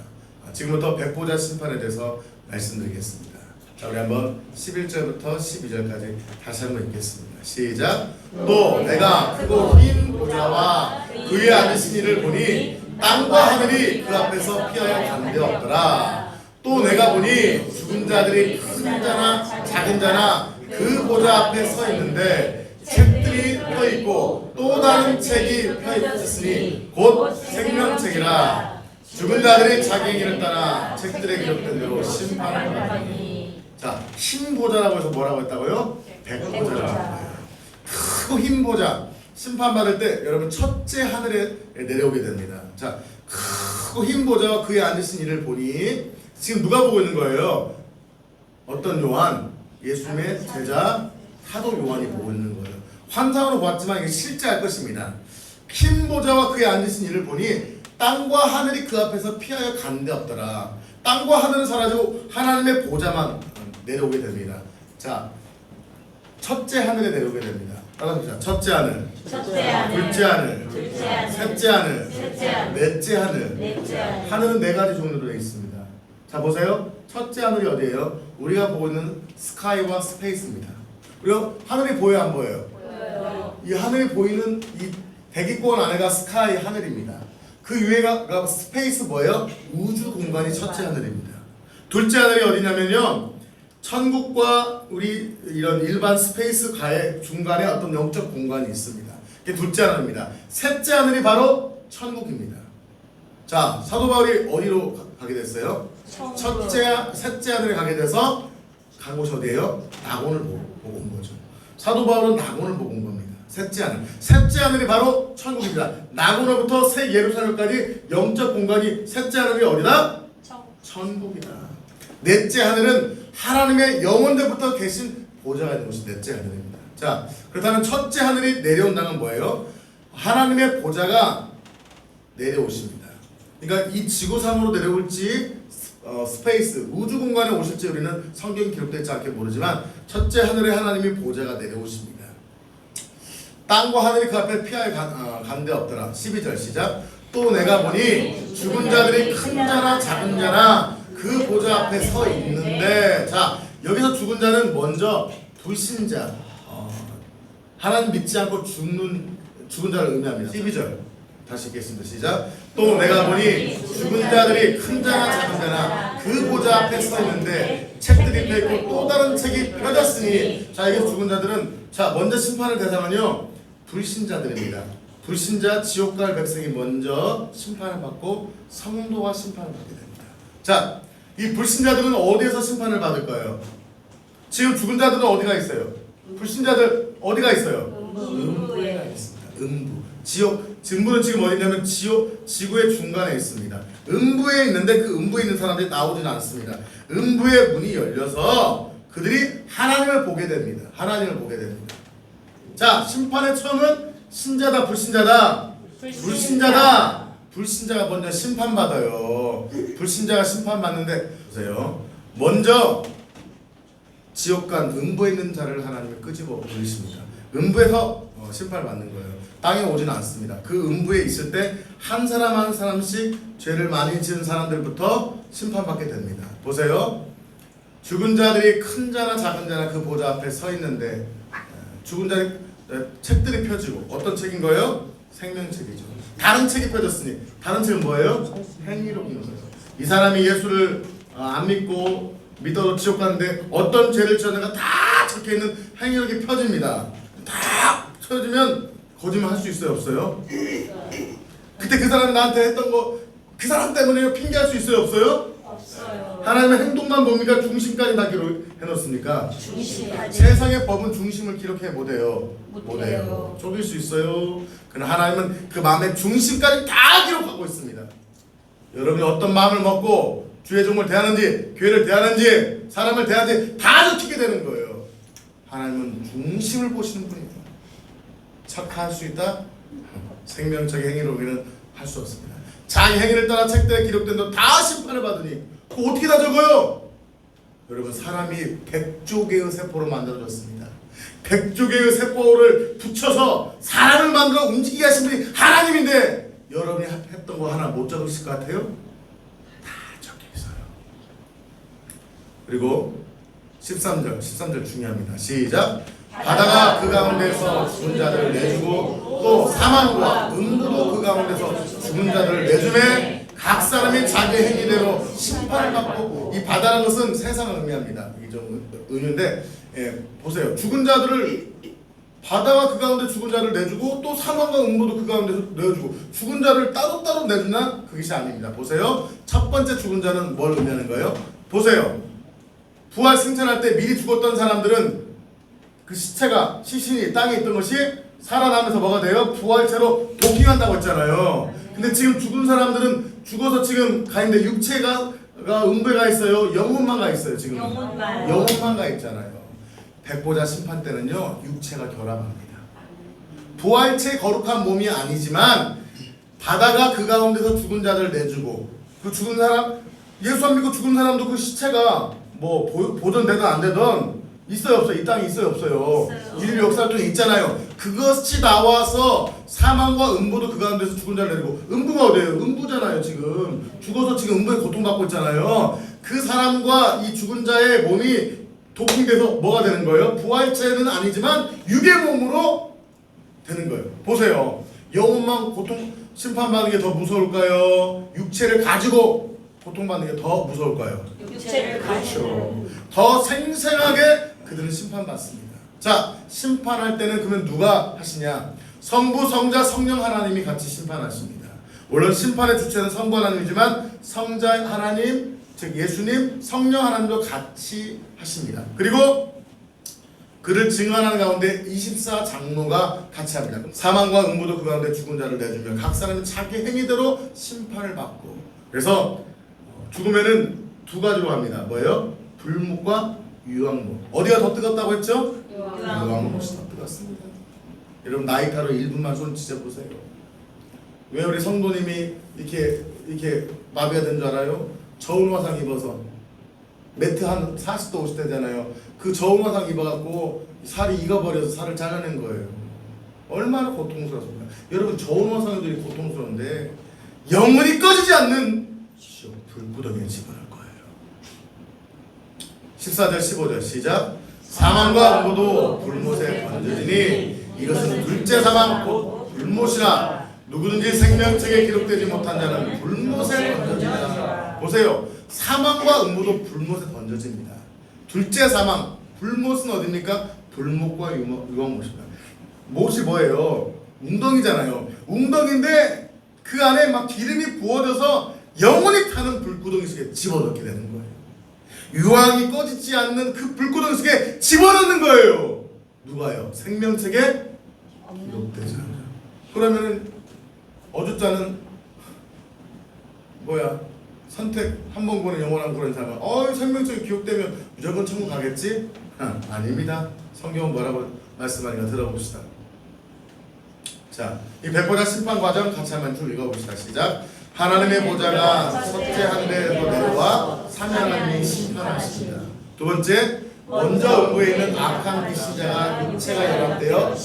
지금부터 백보자 심판에 대해서 말씀드리겠습니다. 자, 우리 한번 11절부터 12절까지 다시 한번 읽겠습니다. 시작. 또 내가 크고 흰 보좌와 그에 앉으신 이를 보니 땅과 하늘이 그 앞에서 피하여 가는데 없더라. 또 내가 보니 죽은 자들이 큰 자나 작은 자나 그 보좌 앞에 서 있는데 책들이 펴 있고 또 다른 책이 펴 있으니 곧 생명책이라. 죽은 자들이 자기 행위를 따라 책들에 기록된 대로 심판을 받으니. 자, 흰 보좌라고 해서 뭐라고 했다고요? 백보자라고 했어요. 크고 흰 보좌. 심판받을 때 여러분 첫째 하늘에 내려오게 됩니다. 자, 크고 흰 보좌와 그에 앉으신 이를 보니 지금 누가 보고 있는 거예요? 어떤 요한? 예수님의 제자 사도 요한이 보고 있는 거예요. 환상으로 보았지만 이게 실제 할 것입니다. 흰 보좌와 그에 앉으신 이를 보니 땅과 하늘이 그 앞에서 피하여 가는 데 없더라. 땅과 하늘은 사라지고 하나님의 보좌만 내려오게 됩니다. 자, 첫째 하늘에 내려오게 됩니다. 따라합시다. 첫째 하늘, 첫째 하늘, 둘째 하늘, 둘째 하늘, 셋째 하늘, 셋째 하늘, 넷째 하늘. 넷째 하늘. 하늘은 네 가지 종류로 되어 있습니다. 자, 보세요. 첫째 하늘이 어디예요? 우리가 보고 있는 스카이와 스페이스입니다. 그리고 하늘이 보여요, 안 보여요? 보여요. 이 하늘이 보이는 이 대기권 안에가 스카이 하늘입니다. 그 위에가 스페이스 뭐예요? 우주 공간이 첫째 하늘입니다. 둘째 하늘이 어디냐면요, 천국과 우리 이런 일반 스페이스 가의 중간에 어떤 영적 공간이 있습니다. 이게 둘째 하늘입니다. 셋째 하늘이 바로 천국입니다. 자, 사도 바울이 어디로 가게 됐어요? 셋째 하늘에 가게 돼서 간 곳이 어디예요? 낙원을 보고 온 거죠. 사도 바울은 낙원을 보고 온 겁니다. 셋째 하늘이 바로 천국입니다. 낙원으로부터 새 예루살렘까지 영적 공간이 셋째 하늘이 어디다? 천국이다. 넷째 하늘은 하나님의 영원대부터 계신 보좌가 있는 곳이 넷째 하늘입니다. 자, 그렇다면 첫째 하늘이 내려온다는 뭐예요? 하나님의 보좌가 내려오십니다. 그러니까 이 지구상으로 내려올지 스페이스 우주 공간에 오실지 우리는 성경이 기록되지 않게 모르지만 첫째 하늘에 하나님의 보좌가 내려오십니다. 땅과 하늘이 그 앞에 피하여 간 데 없더라. 12절 시작. 또 내가 보니 죽은 자들이 큰 자나 작은 자나 그 보좌 앞에 서 있는데, 자, 여기서 죽은 자는 먼저 불신자, 하나님 믿지 않고 죽은 자를 의미합니다. 12절 다시 읽겠습니다. 시작. 또 내가 보니 죽은 자들이 큰 자나 작은 자나 그 보좌 앞에 서 있는데 책들이 펴있고 또 다른 책이 펴졌으니, 자, 여기서 죽은 자들은, 자, 먼저 심판을 대상은요 불신자들입니다. 불신자 지옥 갈 백성이 먼저 심판을 받고 성도가 심판을 받게 됩니다. 자, 이 불신자들은 어디에서 심판을 받을까요? 지금 죽은 자들은 어디가 있어요? 불신자들 어디가 있어요? 음부에 있습니다. 음부. 음부는 지금 어디냐면 지구의 중간에 있습니다. 음부에 있는데 그 음부에 있는 사람들이 나오지는 않습니다. 음부의 문이 열려서 그들이 하나님을 보게 됩니다. 하나님을 보게 됩니다. 자, 심판의 처음은 신자다, 불신자다? 불신자다. 불신자가 먼저 심판받아요. 불신자가 심판받는데, 보세요. 먼저 지옥 간 음부에 있는 자를 하나님이 끄집어 올리십니다. 음부에서 심판을 받는 거예요. 땅에 오지는 않습니다. 그 음부에 있을 때 한 사람 한 사람씩 죄를 많이 지은 사람들부터 심판받게 됩니다. 보세요. 죽은 자들이 큰 자나 작은 자나 그 보좌 앞에 서 있는데, 죽은 자들이 책들이 펴지고, 어떤 책인 거예요? 생명책이죠. 다른 책이 펴졌으니, 다른 책은 뭐예요? 행위록입니다. 이 사람이 예수를 안 믿고 믿어도 지옥 가는데 어떤 죄를 지었는가 다 적혀있는 행위록이 펴집니다. 다 펴지면 거짓말 할 수 있어요, 없어요? 그때 그 사람이 나한테 했던 거 그 사람 때문에 핑계할 수 있어요, 없어요? 없어요. 하나님의 행동만 봅니까? 중심까지 다 기록해놓습니까? 중심까지. 세상의 법은 중심을 기록해 못해요. 못해요. 속일 수 있어요. 그러나 하나님은 그 마음의 중심까지 다 기록하고 있습니다. 여러분이 어떤 마음을 먹고 주의 종을 대하는지, 교회를 대하는지, 사람을 대하는지 다 적히게 되는 거예요. 하나님은 중심을 보시는 분이에요. 착할 수 있다? 생명적인 행위로 우리는 할 수 없습니다. 자기 행위를 따라 책들에 기록된 것 다 심판을 받으니 그거 어떻게 다 적어요? 여러분, 사람이 100조 개의 세포로 만들어졌습니다. 100조 개의 세포를 붙여서 사람을 만들어 움직이게 하신 분이 하나님인데 여러분이 했던 거 하나 못 적으실 것 같아요? 다 적혀 있어요. 그리고 13절 중요합니다. 시작. 바다가 그 가운데서 죽은 자들을 내주고 또 사망과 음부도 그 가운데서 죽은 자들을 내주매 각 사람이 자기 행위대로 심판을 받고, 이 바다라는 것은 세상을 의미합니다. 이게 좀 은유인데, 보세요. 죽은 자들을, 바다가 그 가운데 죽은 자를 내주고 또 사망과 음부도 그 가운데서 내주고, 죽은 자를 따로따로 내주나? 그것이 아닙니다. 보세요. 첫 번째 죽은 자는 뭘 의미하는 거예요? 보세요. 부활 승천할 때 미리 죽었던 사람들은 그 시신이 땅에 있던 것이 살아나면서 뭐가 돼요? 부활체로 도킹한다고 했잖아요. 근데 지금 죽은 사람들은 죽어서 지금 가 있는데 육체가 음부에 가 있어요. 영혼만 가 있어요. 지금 영혼만 가 있잖아요. 백보자 심판 때는요 육체가 결합합니다. 부활체 거룩한 몸이 아니지만 바다가 그 가운데서 죽은 자를 내주고 그 죽은 사람 예수 안 믿고 죽은 사람도 그 시체가 뭐 보존되든 안 되든 있어요 없어요? 이 땅에 있어요 없어요? 인류 역사 중에 있잖아요. 그것이 나와서 사망과 음부도 그 가운데서 죽은 자를 내리고 음부가 어디예요? 음부잖아요. 지금 죽어서 지금 음부에 고통받고 있잖아요. 그 사람과 이 죽은 자의 몸이 도킹돼서 뭐가 되는 거예요? 부활체는 아니지만 육의 몸으로 되는 거예요. 보세요. 영혼만 고통 심판받는 게 더 무서울까요? 육체를 가지고 고통받는 게 더 무서울까요? 육체를 가지고 더 생생하게 그들은 심판받습니다. 자, 심판할 때는 그러면 누가 하시냐? 성부, 성자, 성령 하나님이 같이 심판하십니다. 물론 심판의 주체는 성부 하나님이지만 성자 하나님, 즉 예수님, 성령 하나님도 같이 하십니다. 그리고 그를 증언하는 가운데 24장로가 같이 합니다. 사망과 음부도 그 가운데 죽은 자를 내주며 각 사람이 자기 행위대로 심판을 받고, 그래서 죽으면은 두 가지로 합니다. 뭐예요? 불못과 유황못. 어디가 더 뜨겁다고 했죠? 유황못이 더 뜨겁습니다. 여러분 나이타로 1분만 손 지져보세요. 왜 우리 성도님이 이렇게 마비가 된 줄 알아요? 저온 화상 입어서 매트 한 40도 50도잖아요. 그 저온 화상 입어갖고 살이 익어버려서 살을 잘라낸 거예요. 얼마나 고통스럽습니까? 여러분 저온 화상들이 고통스러운데 영원히 꺼지지 않는 불구덩이에 집어넣을 거예요. 14절 15절 시작. 사망과 음부도 불못에 던져지니 이것은 둘째 사망 곧 불못이라. 누구든지 생명책에 기록되지 못한 자는 불못에 던져지라. 보세요. 사망과 음부도 불못에 던져집니다. 둘째 사망 불못은 어디입니까? 불못과 유황못입니다. 못이 뭐예요? 웅덩이잖아요. 웅덩이인데 그 안에 막 기름이 부어져서 영원히 타는 불구덩이 속에 집어넣게 되는 거예요. 유황이 꺼지지 않는 그 불구덩이 속에 집어넣는 거예요. 누가요? 생명책에 기록되지 않아요. 그러면은 어줍잖은 뭐야? 선택 한 번 보는 영원한 그런 사람은 생명책에 기록되면 무조건 천국 가겠지? 아닙니다. 성경은 뭐라고 말씀하니까 들어봅시다. 자, 이 백보자 심판 과정 같이 한번 쭉 읽어봅시다. 시작. 하나님의 보좌가 첫째 하늘에서 내려와 삼위 하나님이 심판하십니다. 두 번째, 먼저 음부에 있는 악한 불신자가 육체가 연합되어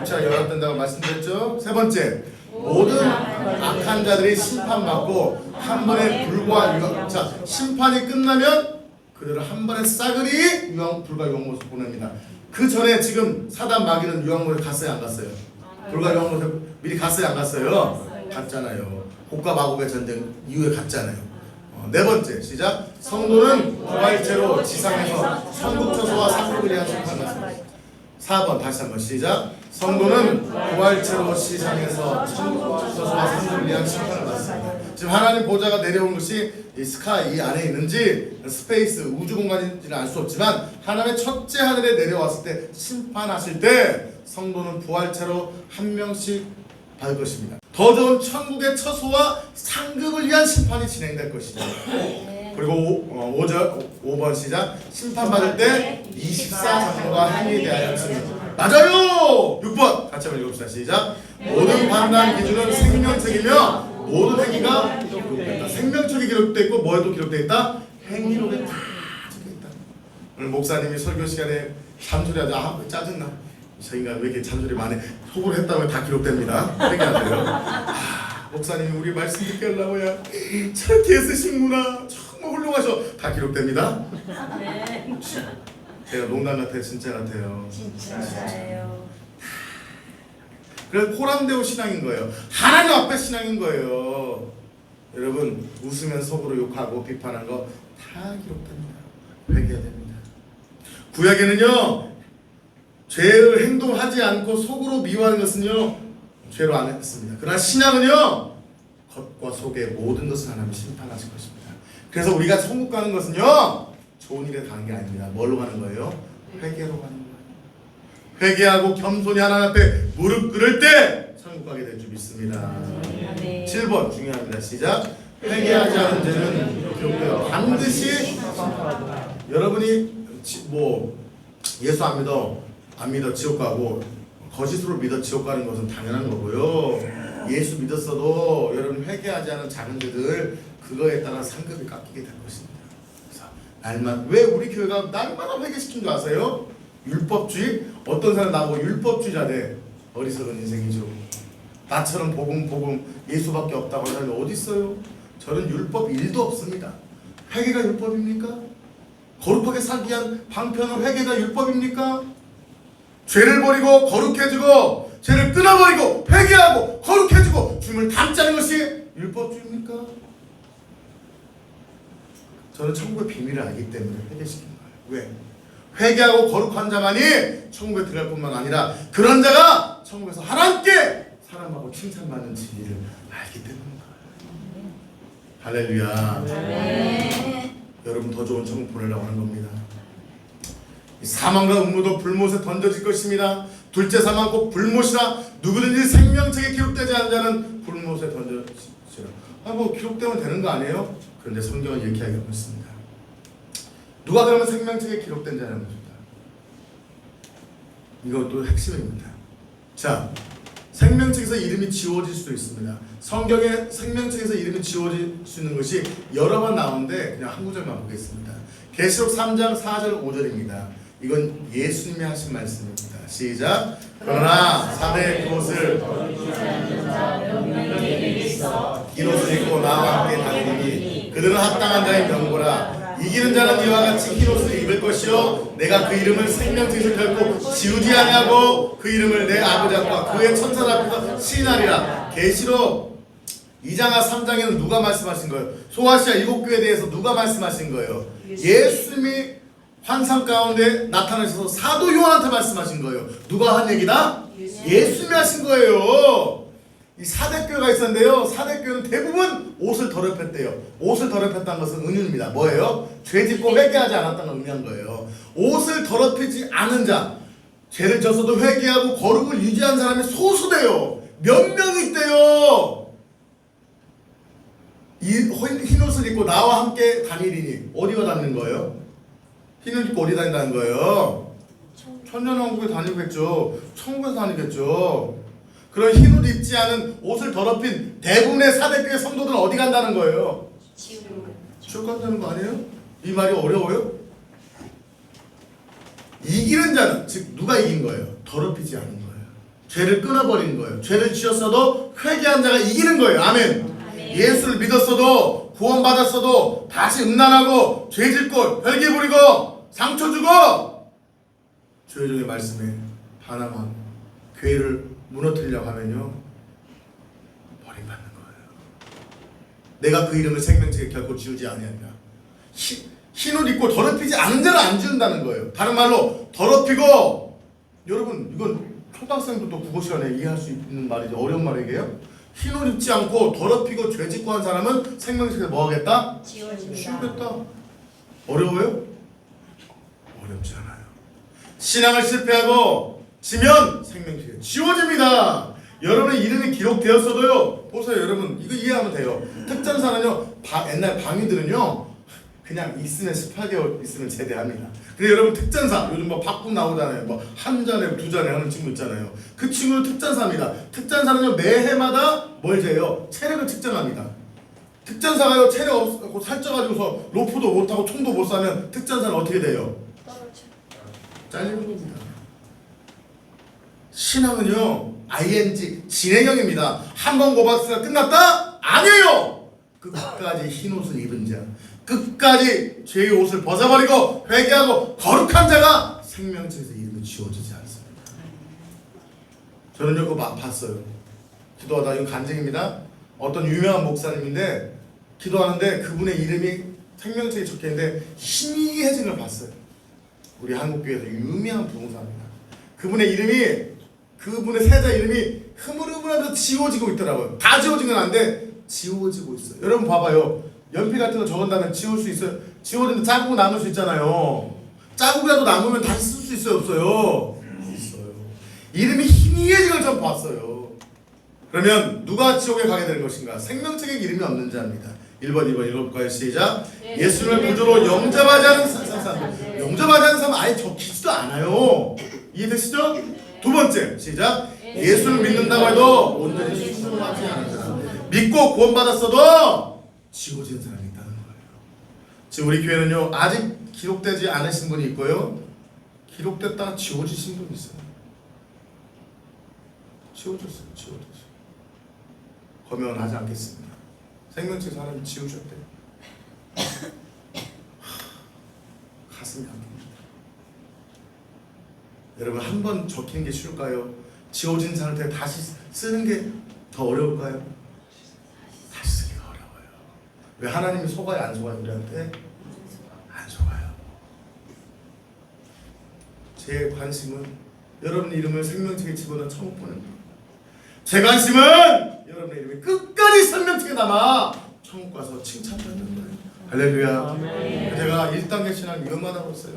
육체가 연합된다고 말씀드렸죠. 세 번째, 모든 악한 자들이 심판받고 한 번에 불과 유황. 자, 심판이 끝나면 그들을 한 번에 싸그리 불과 유황못으로 보냅니다. 그 전에 지금 사단 마귀는 유황못에 갔어요, 안 갔어요? 불과 유황못에 미리 갔어요, 안 갔어요? 갔잖아요. 곡과 마곡의 전쟁 이후에 갔잖아요. 네 번째 시작. 성도는 부활체로 지상에서 천국처소와 상급을 위한 심판을 받습니다. 4번 다시 한번 시작. 성도는 부활체로 시상에서 천국처소와 상급을 위한 심판을 받습니다. 지금 하나님 보좌가 내려온 것이 이 스카이 이 안에 있는지 스페이스 우주 공간인지는 알 수 없지만 하나님의 첫째 하늘에 내려왔을 때 심판하실 때 성도는 부활체로 한 명씩 받을 것입니다. 더 좋은 천국의 처소와 상급을 위한 심판이 진행될 것이죠. 그리고 5번 시작. 심판받을 때 24장로가 행위에 대하여 칩니다. 맞아요! 6번 같이 한번 읽읍시다. 시작. 모든 판단 기준은 생명책이며 모든 행위가 기록되어 있다. 생명책이 기록되어 있고 뭐에도 기록되어 있다? 행위록에 다 적혀 있다. 오늘 목사님이 설교 시간에 잠소리하자. 짜증나. 저 인간 왜 이렇게 잔소리 많이 속으로 했다고 다 기록됩니다. 얘기하세요. 목사님이 우리 말씀 듣게 하려고요. 저렇게 애쓰시는구나. 정말 훌륭하셔. 다 기록됩니다. 네. 제가 농담 같아요. 진짜 같아요. 진짜예요. 그래서 코람데오 신앙인 거예요. 하나님 앞에 신앙인 거예요. 여러분 웃으면 속으로 욕하고 비판한 거 다 기록됩니다. 회개해야 됩니다. 구약에는요. 죄를 행동하지 않고 속으로 미워하는 것은요 죄로 안 했습니다. 그러나 신약은요 겉과 속의 모든 것을 하나님이 심판하실 것입니다. 그래서 우리가 천국 가는 것은요 좋은 일에 가는 게 아닙니다. 뭘로 가는 거예요? 회개로 가는 거예요. 회개하고 겸손히 하나님 앞에 무릎 꿇을 때 천국 가게 될 줄 믿습니다. 7번 중요합니다. 시작. 회개하지 않은 죄는 기록되어 반드시 여러분이 뭐 예수 안 믿어 지옥 가고 거짓으로 믿어 지옥 가는 것은 당연한 거고요. 예수 믿었어도 여러분 회개하지 않은 작은 죄들 그거에 따라 상급이 깎이게 될 것입니다. 그래서 날마다 왜 우리 교회가 날마다 회개시킨 줄 아세요? 율법주의? 어떤 사람 나보고 율법주의자 돼. 어리석은 인생이죠. 나처럼 복음 예수밖에 없다고 하는 사람이 어디 있어요? 저는 율법 1도 없습니다. 회개가 율법입니까? 거룩하게 살기 위한 방편은 회개가 율법입니까? 죄를 버리고 거룩해지고 죄를 끊어버리고 회개하고 거룩해지고 주님을 닮자는 것이 율법주의입니까? 저는 천국의 비밀을 알기 때문에 회개시킨 거예요. 왜? 회개하고 거룩한 자만이 천국에 들어갈 뿐만 아니라 그런 자가 천국에서 하나님께 사랑하고 칭찬받는 진리를 알기 때문인 거예요. 할렐루야. 아멘. 여러분 더 좋은 천국 보내려고 하는 겁니다. 사망과 음모도 불못에 던져질 것입니다. 둘째 사망 꼭 불못이라 누구든지 생명책에 기록되지 않은 자는 불못에 던져지라. 뭐 기록되면 되는 거 아니에요? 그런데 성경은 이렇게 하고 있습니다. 누가 그러면 생명책에 기록된 자냐는 것입니다. 이것도 핵심입니다. 자, 생명책에서 이름이 지워질 수도 있습니다. 성경에 생명책에서 이름이 지워질 수 있는 것이 여러 번 나오는데 그냥 한 구절만 보겠습니다. 계시록 3장 4절 5절입니다. 이건 예수님이 하신 말씀입니다. 시작. 그러나 사대 그것을 긴 옷을 입고 나와 함께 다니니 그들은 합당한 자의 명고라. 이기는 자는 이와 같이 흰 옷을 입을 것이요 내가 그 이름을 생명책에서 결코 지우지 아니하고 그 이름을 내 아버지 앞과 그의 천사 앞에서 시인하리라. 계시록 2장과 3장에는 누가 말씀하신 거예요? 소아시아 7교회에 대해서 누가 말씀하신 거예요? 예수님이 환상 가운데 나타나셔서 사도 요한한테 말씀하신 거예요. 누가 한 얘기다? 예수님이 하신 거예요. 이 사대교회가 있었는데요. 사대교회는 대부분 옷을 더럽혔대요. 옷을 더럽혔다는 것은 은유입니다. 뭐예요? 죄짓고 회개하지 않았다는 걸 의미한 거예요. 옷을 더럽히지 않은 자, 죄를 졌어도 회개하고 거룩을 유지한 사람이 소수돼요. 몇 명이 있대요. 이 흰 옷을 입고 나와 함께 다니리니 어디가 다니는 거예요? 흰 옷 입고 어디 다닌다는 거예요? 천년왕국에 다니겠죠. 천국에서 다니겠죠. 그런 흰 옷 입지 않은 옷을 더럽힌 대부분의 사대교회 성도들은 어디 간다는 거예요? 지옥 간다는 거 아니에요? 이 말이 어려워요? 이기는 자는 즉 누가 이긴 거예요? 더럽히지 않은 거예요. 죄를 끊어버린 거예요. 죄를 지었어도 회개한 자가 이기는 거예요. 아멘. 예수를 믿었어도 구원받았어도 다시 음란하고 죄짓고 혈기 부리고 상처 주고 조혜종의 말씀에 반항하고 교회를 무너뜨리려고 하면요 버림받는 거예요. 내가 그 이름을 생명책에 결코 지우지 아니하리라. 흰옷 입고 더럽히지 않은 자를 안 지운다는 거예요. 다른 말로 더럽히고, 여러분 이건 초등학생도 또 국어 시간에 이해할 수 있는 말이죠. 어려운 말이게요. 흰옷 입지 않고 더럽히고 죄짓고 한 사람은 생명책에 뭐 하겠다? 지우겠다. 어려워요? 어렵지 않아요. 신앙을 실패하고 지면 생명책에 지워집니다. 여러분의 이름이 기록되었어도요. 보세요 여러분, 이거 이해하면 돼요. 특전사는요, 옛날 방위들은요 그냥 있으면 18개월 있으면 제대합니다. 근데 여러분 특전사 요즘 뭐 바꾸 나오잖아요. 뭐 한 잔에 두 잔에 하는 친구 있잖아요. 그 친구는 특전사입니다. 특전사는요 매해마다 뭘 재요? 체력을 측정합니다. 특전사가요 체력 없고 살쪄가지고서 로프도 못하고 총도 못 쏴면 특전사는 어떻게 돼요? 잘리는 겁니다. 신앙은요 ing 진행형입니다. 한 번 고백했으면 끝났다? 아니에요. 끝까지 흰 옷을 입은 자, 끝까지 죄의 옷을 벗어버리고 회개하고 거룩한 자가 생명책에서 이름이 지워지지 않습니다. 저는요 그거 봤어요. 기도하다, 이거 간증입니다. 어떤 유명한 목사님인데 기도하는데 그분의 이름이 생명책에 적혀있는데 희미해진 걸 봤어요. 우리 한국교회에서 유명한 부흥사입니다. 그분의 이름이, 그분의 세자 이름이 흐물흐물하면서 지워지고 있더라고요. 다 지워진 건 아닌데 지워지고 있어요. 여러분 봐봐요. 연필 같은 거 적은 다음에 지울 수 있어요? 지워지는데 자국 남을 수 있잖아요. 자국이라도 남으면 다시 쓸 수 있어요? 없어요? 있어요. 이름이 희미해진 걸 전 봤어요. 그러면 누가 지옥에 가게 되는 것인가? 생명책에 이름이 없는 자입니다. 1번 2번 읽어볼까요? 시작. 예수를 구주로 영접하지 않은 사람, 영접하지 않은 사람은 아예 적히지도 않아요. 이해되시죠? 두 번째 시작. 예수를 믿는다고 해도 온전히 순종하지 않은 사람. 믿고 구원받았어도 지워진 사람이 있다는 거예요. 지금 우리 교회는요 아직 기록되지 않으신 분이 있고요 기록됐다가 지워지신 분이 있어요. 지워졌어요. 거명은 하지 않겠습니다. 생명체 사람이 지우셨대요. 가슴이 아픕니다. 여러분 한 번 적힌 게 쉬울까요? 지워진 상태에 다시 쓰는 게 더 어려울까요? 다시 쓰기가 어려워요. 왜 하나님이 속아요 안 속아요 우리한테? 안 속아요. 제 관심은 여러분 이름을 생명책에 집어넣어 천국 보내는 거예요. 제 관심은 여러분의 이름이 끝까지 생명책에 남아 천국 가서 칭찬받는 거예요. 할렐루야. 제가 1단계 신앙 위험하다고 했어요.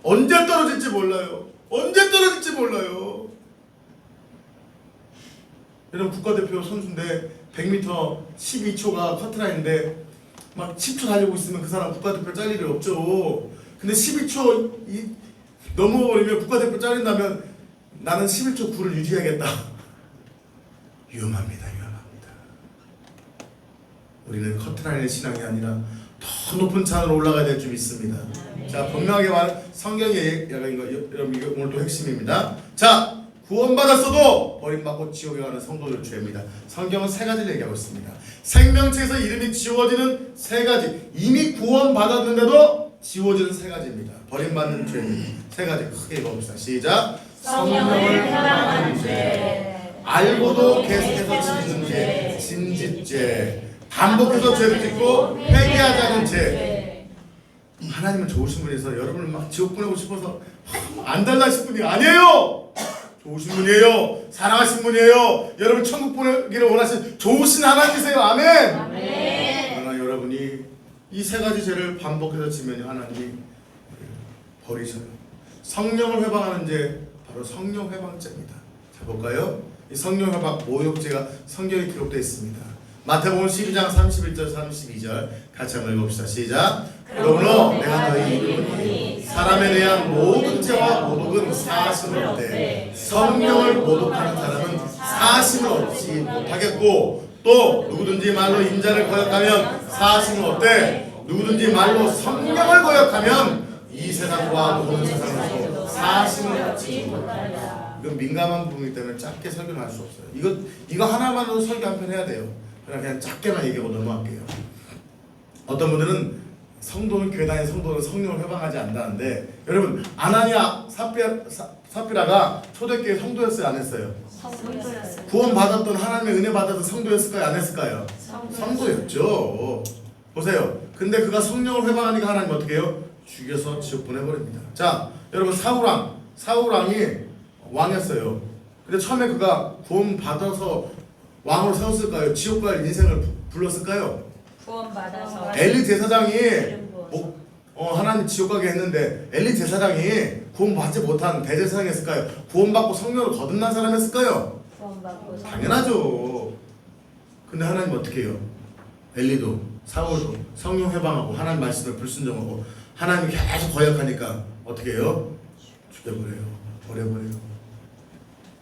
언제 떨어질지 몰라요. 여러분 국가대표 선수인데 100m 12초가 커트라인인데 막 10초 달리고 있으면 그 사람 국가대표 짤 일이 없죠. 근데 12초 넘어버리면 국가대표 잘린다면 나는 11초 9를 유지해야겠다. 위험합니다. 우리는 커트라인의 신앙이 아니라 더 높은 산으로 올라가야 될 줄 믿습니다. 자, 분명하게 말한 성경의 여러분 이거 오늘 또 핵심입니다. 자, 구원받았어도 버림받고 지옥에 가는 성도들 죄입니다. 성경은 세 가지를 얘기하고 있습니다. 생명책에서 이름이 지워지는 세 가지. 이미 구원받았는데도 지워지는 세 가지입니다. 버림받는 죄입니다. 세 가지 크게 읽어봅시다. 시작. 성령을 회방하는 죄, 알고도 계속해서 짓는 죄, 진짓죄, 반복해서 죄를 짓고 회개하지 않은 죄. 하나님은 좋으신 분이서 여러분을 막 지옥 보내고 싶어서 안 달라신 분이 아니에요. 좋으신 분이에요. 사랑하신 분이에요. 여러분 천국 보내기를 원하신 좋으신 하나님이세요. 아멘. 그러나 여러분이 이 세 가지 죄를 반복해서 지면 하나님이 버리셔요. 성령을 회방하는 죄 바로 성령 회방죄입니다. 자 볼까요? 이 성령 회방 모욕죄가 성경에 기록되어 있습니다. 마태복음 12장 31절 32절 같이 한번 읽어봅시다. 시작. 그러므로 내가 너희 이르노니 사람에 대한 모든 죄와 모독은 사하심을 얻되 성령을 모독하는 사람은 사하심을 얻지 못하겠고 또 누구든지 말로 인자를 거역하면 사하심을 얻되 누구든지 말로 성령을 거역하면 이 세상과 모든 세상에서 사하심을 얻지 못하리라. 이건 민감한 부분이기 때문에 짧게 설교는 할 수 없어요. 이거 하나만으로 설교 한 편 해야 돼요. 그냥 짧게만 얘기하고 넘어갈게요. 어떤 분들은 성도는 교회 다니는 성도는 성령을 회방하지 않는다는데 여러분 아나니아 삽비라가 초대교회 성도였어요? 안 했어요? 성도였어요. 구원 받았던 하나님의 은혜 받았던 성도였을까요? 안 했을까요? 성도였죠. 보세요. 근데 그가 성령을 회방하니까 하나님 어떻게 해요? 죽여서 지옥 보내버립니다. 자 여러분 사울왕이 왕이었어요. 근데 처음에 그가 구원 받아서 왕으로 세웠을까요? 지옥 갈 인생을 불렀을까요? 구원받아서 엘리 제사장이 부어서. 하나님 지옥 가게 했는데 엘리 제사장이 구원받지 못한 대제사장이었을까요? 구원받고 성령을 거듭난 사람이었을까요? 구원받고 당연하죠. 근데 하나님 어떻게 해요? 엘리도 사울도 성령 회방하고 하나님 말씀을 불순종하고 하나님 계속 거역하니까 어떻게 해요? 죽여버려요. 버려버려요.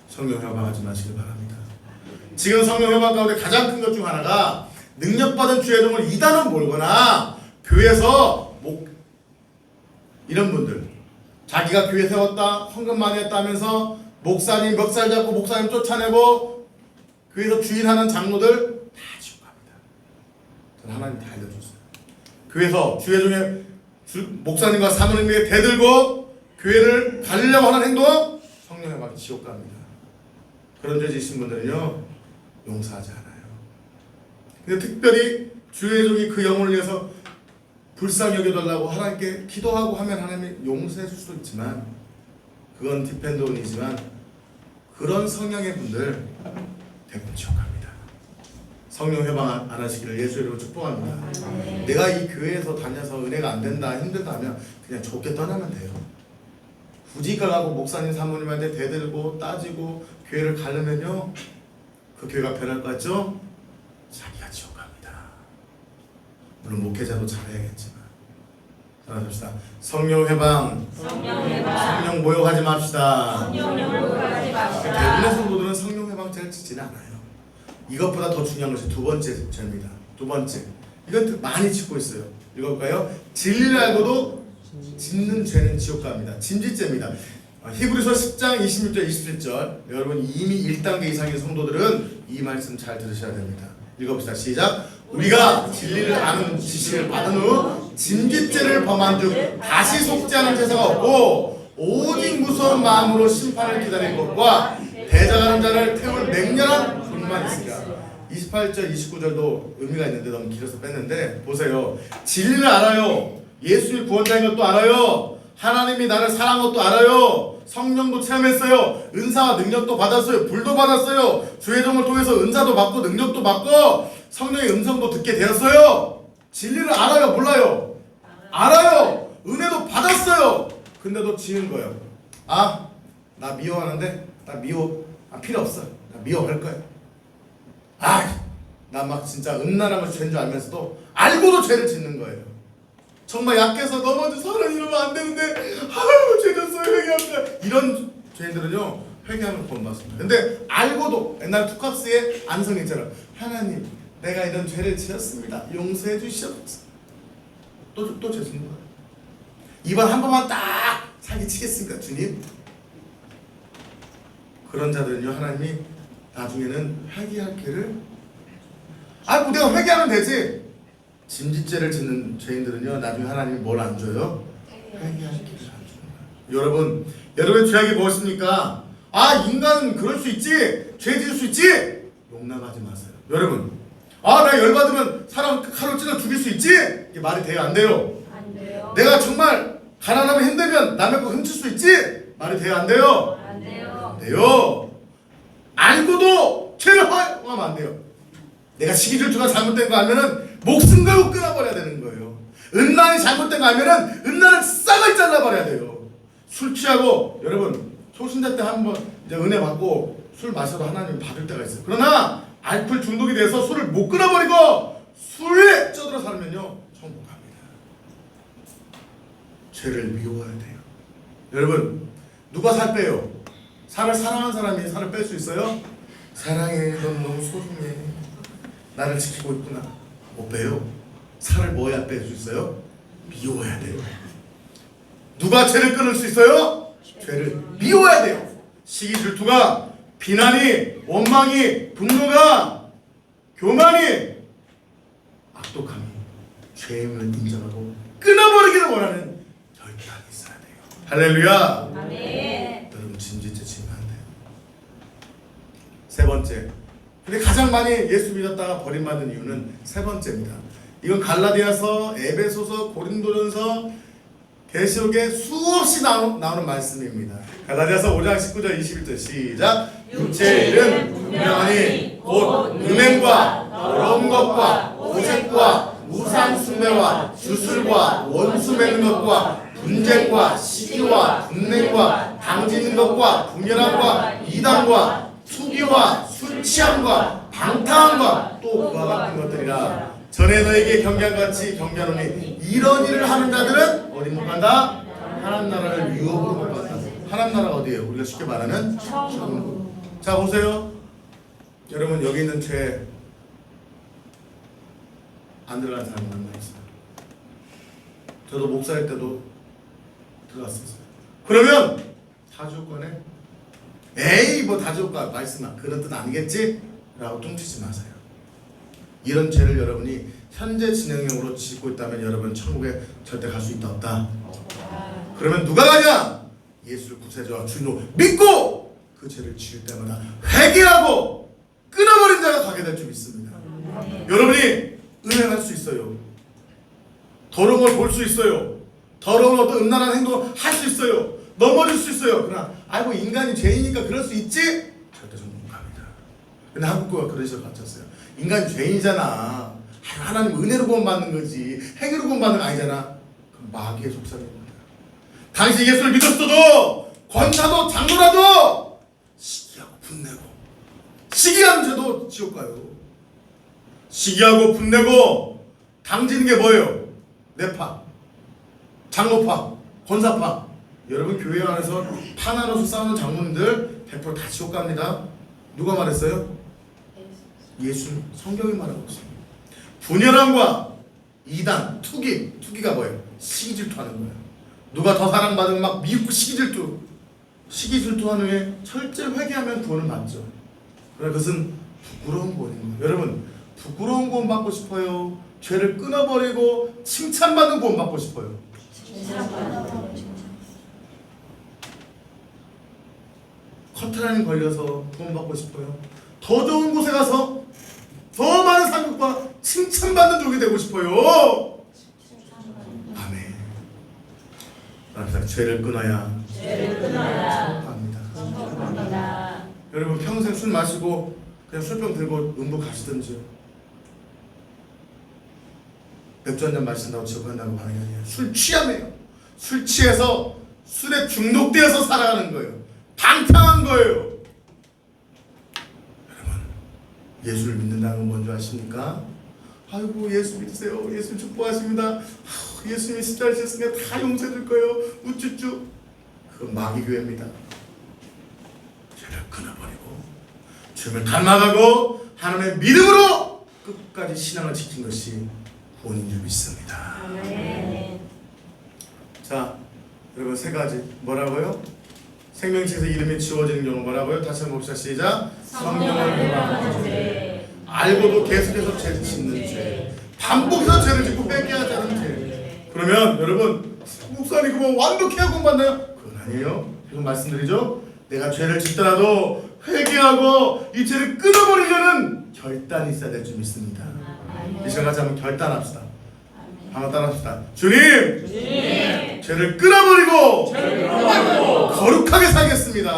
성령 회방하지 마시길 바랍니다. 지금 성령 회방 가운데 가장 큰 것 중 하나가 능력받은 주의동을 이단은 몰거나 교회에서 이런 분들 자기가 교회 세웠다 헌금 많이 했다면서 목사님 멱살 잡고 목사님 쫓아내고 교회에서 주인하는 장로들 다 지옥 갑니다. 저는 하나님 다 알려줬어요. 교회에서 주의동에 목사님과 사모님에게 대들고 교회를 가리려고 하는 행동 성령 회방 지옥 갑니다. 그런 죄 지신 분들은요 용서하지 않아요. 근데 특별히 주의 종이 그 영혼을 위해서 불쌍히 여겨달라고 하나님께 기도하고 하면 하나님이 용서해 줄 수도 있지만 그건 디펜드온이지만 그런 성향의 분들 대부분 지옥 갑니다. 성령 회방 안 하시기를 예수의 이름으로 축복합니다. 내가 이 교회에서 다녀서 은혜가 안 된다 힘들다면 그냥 좋게 떠나면 돼요. 굳이 가고 목사님 사모님한테 대들고 따지고 교회를 가려면요 그 교회가 변할 것 같죠? 자기가 지옥 갑니다. 물론 목회자도 잘해야겠지만 따라합시다. 성령 회방, 성령 모욕하지 맙시다. 대부분의 성도들은 성령 해방죄를 짓지는 않아요. 이것보다 더 중요한 것이 두 번째 죄입니다. 두 번째, 이건 많이 짓고 있어요. 읽어볼까요? 진리를 알고도 짓는 죄는 지옥 갑니다. 짐짓죄입니다. 히브리서 10장 26절 27절, 여러분 이미 1단계 이상의 성도들은 이 말씀 잘 들으셔야 됩니다. 읽어봅시다. 시작. 우리가 진리를 아는 지식을 받은 후 짐짓죄를 범한 즉 다시 속지 않을 제사가 없고 오직 무서운 마음으로 심판을 기다리는 것과 대적하는 자를 태울 맹렬한 분만 있으리라. 28절 29절도 의미가 있는데 너무 길어서 뺐는데 보세요. 진리를 알아요. 예수의 구원자인 것도 알아요. 하나님이 나를 사랑한 것도 알아요. 성령도 체험했어요. 은사와 능력도 받았어요. 불도 받았어요. 주의 종을 통해서 은사도 받고 능력도 받고 성령의 음성도 듣게 되었어요. 진리를 알아요? 몰라요? 알아요. 은혜도 받았어요. 근데도 지은 거예요. 아, 나 미워하는데 나 미워 필요 없어. 나 미워할 거야. 아, 나 막 진짜 음란한 걸 죄인 줄 알면서도 알고도 죄를 짓는 거예요. 정말 약해서 넘어져 사람 이러면 안 되는데 아유 죄 졌어요 회개합니다. 이런 죄인들은요 회개하면 구원받습니다. 근데 알고도 옛날 투캅스의 안성이처럼 하나님 내가 이런 죄를 지었습니다. 용서해 주시옵소서. 또 죄 짓는 거예요. 이번 한 번만 딱 사기치겠습니까 주님? 그런 자들은요 하나님이 나중에는 회개할 기회를 뭐 내가 회개하면 되지. 짐짓죄를 짓는 죄인들은요 나중에 하나님이 뭘 안 줘요? 회개할 기회를 안 줘요. 여러분 죄악이 무엇입니까? 인간은 그럴 수 있지. 죄 지을 수 있지. 용납하지 마세요. 여러분 나 열받으면 사람 칼로 찔러 죽일 수 있지. 이게 말이 돼요 안 돼요? 안 돼요. 내가 정말 가난하면 힘들면 남의 거 훔칠 수 있지. 말이 돼요 안 돼요? 안 돼요. 안 돼요. 알고도 죄를 하면 안 돼요. 내가 시기 질투가 잘못된 거 알면은 목숨 걸고 끊어버려야 되는 거예요. 음란이 잘못된 거 알면은 음란을 싹을 잘라버려야 돼요. 술 취하고 여러분 초신자 때 한번 이제 은혜 받고 술 마셔도 하나님 받을 때가 있어요. 그러나 알코올 중독이 돼서 술을 못 끊어버리고 술에 쪄들어 살면요 천국 갑니다. 죄를 미워해야 돼요. 여러분 누가 살 빼요? 살을 사랑하는 사람이 살을 뺄 수 있어요? 사랑해 넌 너무 소중해 나를 지키고 있구나. 못 빼요. 살을 뭐 해야 뺄 수 있어요? 미워해야 돼요. 누가 죄를 끊을 수 있어요? 죄를 미워해야 돼요. 시기 질투가 비난이 원망이 분노가 교만이 악독함이 죄임을 인정하고 끊어버리기를 원하는 결단이 있어야 돼요. 할렐루야. 아멘. 여러분 짐짓죄 지면 안 돼요. 세 번째, 근데 가장 많이 예수 믿었다가 버림받은 이유는 세 번째입니다. 이건 갈라디아서, 에베소서, 고린도전서, 계시록에 수없이 나오는 말씀입니다. 갈라디아서 5장 19절 21절 시작. 육체의 일은 분명하니 곧 음행과 더러운 것과 오색과 우상 숭배와 주술과 원수 맺는 것과 분쟁과 시기와 분냉과 당지는 것과 분열함과 이단과 투기와 술 취함과 방탕함과 또 그와 같은 것들이라. 전에 너에게 경계한 같이 경계하노니 이런 일을 하는 자들은 어디 못 간다? 하나님 나라를 유업으로 못 간다. 하나님 나라가 어디예요? 우리가 쉽게 말하는 천국. 자 보세요. 여러분 여기 있는 죄 안 들어간 사람이 얼마나 있어요? 저도 목사일 때도 들어갔었어요. 그러면 다주권에 에이 뭐 다주권 말씀아 그런 뜻 아니겠지? 라고 뚱치지 마세요. 이런 죄를 여러분이 현재 진행형으로 짓고 있다면 여러분 천국에 절대 갈 수 있다 없다? 그러면 누가 가냐? 예수를 구세주와 주인으로 믿고 그 죄를 지을 때마다 회개하고 끊어버린 자가 가게 될 줄 믿습니다. 여러분이 은행할 수 있어요. 더러운 걸 볼 수 있어요. 더러운 어떤 음란한 행동을 할 수 있어요. 넘어질 수 있어요. 그러나 인간이 죄이니까 그럴 수 있지? 절대 천국 못 갑니다. 근데 한국교가 그런 식으로 가르쳤어요. 인간이 죄인이잖아. 하나님 은혜로 구원받는 거지 행위로 구원받는 거 아니잖아. 그럼 마귀의 속삭입니다. 당시 예수를 믿었어도 권사도 장로라도 시기하고 분내고 시기하는 죄도 지옥 가요. 시기하고 분내고 당지는 게 뭐예요? 내파, 장로파, 권사파. 여러분 교회 안에서 파 나눠서 싸우는 장로님들 100%다 지옥 갑니다. 누가 말했어요? 예수. 성경이 말하고 있어요. 분열함과 이단, 투기가 뭐예요? 시기 질투하는 거예요. 누가 더 사랑받으면 막 미웃고 시기 질투한 후에 철저히 회개하면 구원을 받죠. 그러나 그것은 부끄러운 구원인 거예요. 여러분, 부끄러운 구원 받고 싶어요? 죄를 끊어버리고 칭찬받는 구원 받고 싶어요? 커트라인 걸려서 구원 받고 싶어요? 더 좋은 곳에 가서 더 많은 상급과 칭찬받는 종이 되고 싶어요? 아멘. 그래서 죄를 끊어야 합니다. 여러분, 평생 술 마시고 그냥 술병 들고 음부 가시든지요. 맥주 한잔 마신다고 지옥 간다고 하는 게 아니에요. 술 취함이에요. 술 취해서 술에 중독되어서 살아가는 거예요. 방탕한 거예요. 여러분, 예수를 믿는다는 건 뭔지 아십니까? 아이고, 예수 믿으세요. 예수 축복하십니다. 예수님이 십자가를 지셨으니까 다 용서해 줄 거예요. 우쭈쭈. 그건 마귀 교회입니다. 죄를 끊어버리고 주님을 닮아가고 하나님의 믿음으로 끝까지 신앙을 지킨 것이 구원인 줄 믿습니다. 아멘. 자, 여러분, 세 가지 뭐라고요? 생명책에서 이름이 지워지는 경우 뭐라고요? 다시 한번 봅시다. 시작. 성령을 배반하는 죄, 알고도 계속해서 죄 짓는 죄, 반복해서 죄를 짓고 회개하지 않은 죄. 그러면 여러분, 목사님 그거 완벽해야 구원받나요? 그건 아니에요. 지금 말씀드리죠. 내가 죄를 짓더라도 회개하고 이 죄를 끊어버리려는 결단이 있어야 될 줄 믿습니다. 이 시간 같이 한번 결단합시다. 한번 따라합시다. 주님, 죄를 끊어버리고 거룩하게 살겠습니다.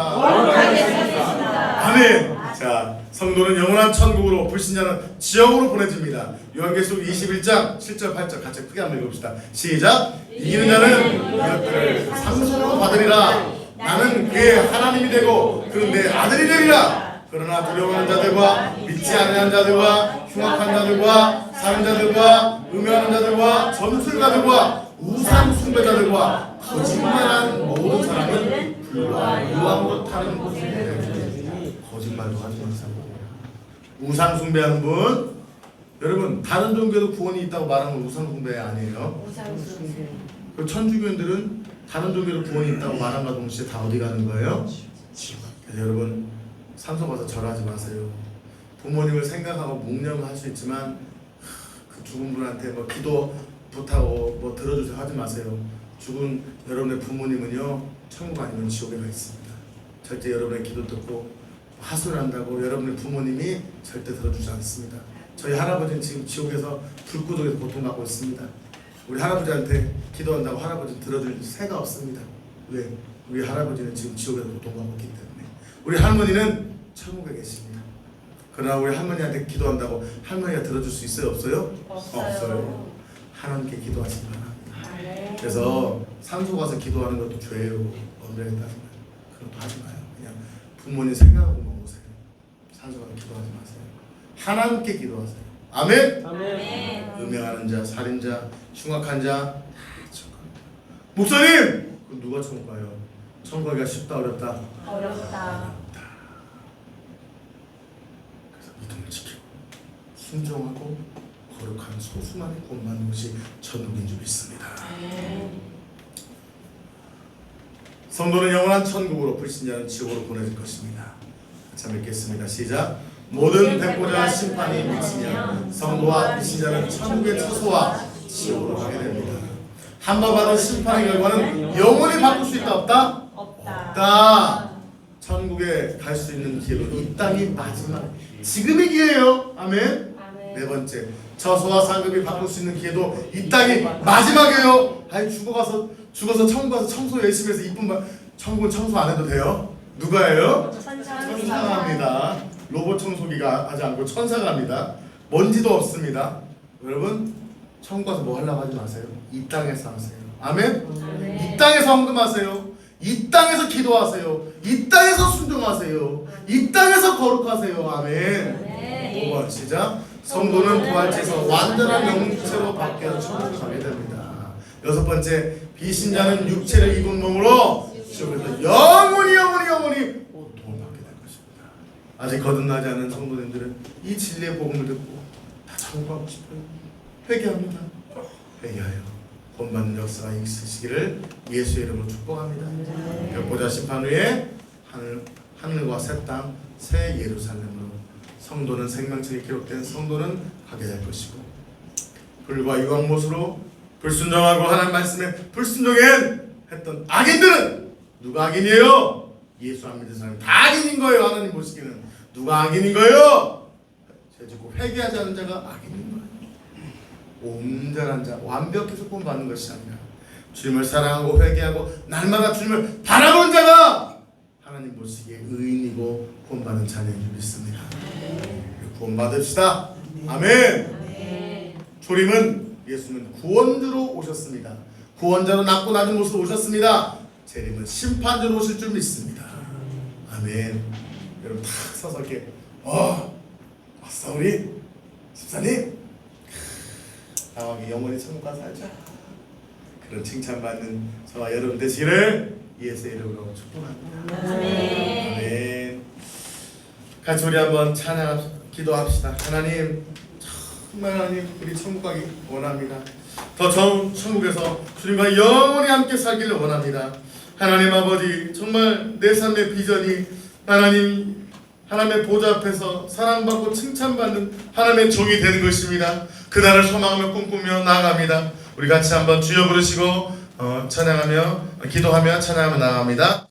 아멘. 자, 성도는 영원한 천국으로, 불신자는 지옥으로 보내집니다. 요한계시록 21장 7절 8절 같이 크게 한번 읽읍시다. 시작. 이기는 자는 이것들을 상속으로 받으리라. 나는 그의 하나님이 되고 그는 내 아들이 되리라. 그러나 두려워하는 자들과 믿지 않는 자들과 흉악한 자들과 살인자들과 음행하는 자들과 점술가들과 우상 숭배자들과 거짓말하는 모든 사람은 불과 유황 못하는 곳에 거짓말도 하지 마세요. 우상 숭배하는 분, 여러분, 다른 종교도 구원이 있다고 말하는 우상 숭배 아니에요? 그 천주교인들은 다른 종교도 구원이 있다고 말함과 동시에 다 어디 가는 거예요? 그래서 여러분, 산소 가서 절하지 마세요. 부모님을 생각하고 묵념할 수 있지만 그 죽은 분한테 뭐 기도 부탁하고 뭐 들어주세요 하지 마세요. 죽은 여러분의 부모님은요, 천국 아니면 지옥에 가 있습니다. 절대 여러분의 기도 듣고 하소연한다고 여러분의 부모님이 절대 들어주지 않습니다. 저희 할아버지는 지금 지옥에서 불구독에서 고통받고 있습니다. 우리 할아버지한테 기도한다고 할아버지는 들어줄 새가 없습니다. 왜? 우리 할아버지는 지금 지옥에서 고통받고 있기 때문에. 우리 할머니는 천국에 계십니다. 그러나 우리 할머니한테 기도한다고 할머니가 들어줄 수 있어요? 없어요? 없어요. 하나님께 기도하시기 바랍니다. 그래서 산소 가서 기도하는 것도 죄예요. 엄밀하게 따지면 그것도 하지 마요. 그냥 부모님 생각하고 먹으세요. 산소 가서 기도하지 마세요. 하나님께 기도하세요. 아멘? 아멘. 음행하는 자, 살인자, 흉악한 자 다 천국. 목사님! 그럼 누가 천국 가요? 천국 가기가 쉽다 어렵다? 어렵다. 그래서 믿음을 지키고 순종하고 거룩한 소수만이 구원받는 것이 천국인 줄 믿습니다. 성도는 영원한 천국으로, 불신자는 지옥으로 보내질 것입니다. 자, 읽겠습니다. 시작. 모든 백보자 심판이 미치면 성도와 불신자는 천국의 처소와 지옥으로 가게 됩니다. 한 번 받은 심판의 결과는 영원히 바꿀 수 있다 없다? 없다. 천국에 갈 수 있는 기회는 이 땅이 마지막, 지금의 기회예요. 아멘. 네 번째, 처소와 상급이 바꿀 수 있는 기회도 이 땅이 마지막이에요. 아니, 죽어서 천국 가서 청소 열심히 해서 이쁜 말, 천국은 청소 안 해도 돼요? 누가 해요? 천사가 합니다. 로봇 청소기가 하지 않고 천사가 합니다. 먼지도 없습니다. 여러분, 천국 가서 뭐 하려고 하지 마세요. 이 땅에서 하세요. 아멘? 이 땅에서 헌금하세요. 이 땅에서 기도하세요. 이 땅에서 순종하세요. 이 땅에서 거룩하세요. 아멘. 5번 시작. 성도는 부활체에서 완전한 영체로 바뀌어 천국에 가게 됩니다. 6번째, 비신자는 육체를 입은 몸으로 지옥에서 영원히 고통을 아직 거듭나지 않은 성도님들은 이 진리의 복음을 듣고 다 천국하고 싶어요. 회개합니다. 회개하여 본받는 역사가 있으시기를 예수의 이름으로 축복합니다. 벽보자 심판 후에 하늘과 새 땅, 새 예루살렘으로 성도는 생명책에 기록된 성도는 가게 될 것이고, 불과 유황못으로 불순종하고 하나님 말씀에 불순종했던 악인들은 누가 악인이에요? 예수 안 믿는 사람이 다 악인인 거예요. 하나님 보시기는 누가 악인인 거예요? 죄짓고 회개하지 않은 자가 악인인 거예요. 온전한 자, 완벽해서 본받는 것이 아니라 주님을 사랑하고 회개하고 날마다 주님을 바라보는 자가 하나님 보시기에 의인이고 본받는 자녀인 줄 믿습니다. 구원받읍시다. 아멘. 조림은 예수는 구원주로 오셨습니다. 구원자로 낮고 낮은 곳으로 오셨습니다. 재림은 심판주로 오실 줄 믿습니다. 아멘. 여러분 탁 서서 이렇게 아싸 우리 집사님 나와게 영원히 천국 가서 살자, 그런 칭찬받는 저와 여러분 되시기를 예수의 이름으로 축복합니다. 아멘. 같이 우리 한번 기도합시다. 하나님, 정말 하나님 우리 천국 가기 원합니다. 더 좋은 천국에서 주님과 영원히 함께 살기를 원합니다. 하나님 아버지, 정말 내 삶의 비전이 하나님의 보좌 앞에서 사랑받고 칭찬받는 하나님의 종이 되는 것입니다. 그날을 소망하며 꿈꾸며 나아갑니다. 우리 같이 한번 주여 부르시고 찬양하며 기도하며 찬양하며 나아갑니다.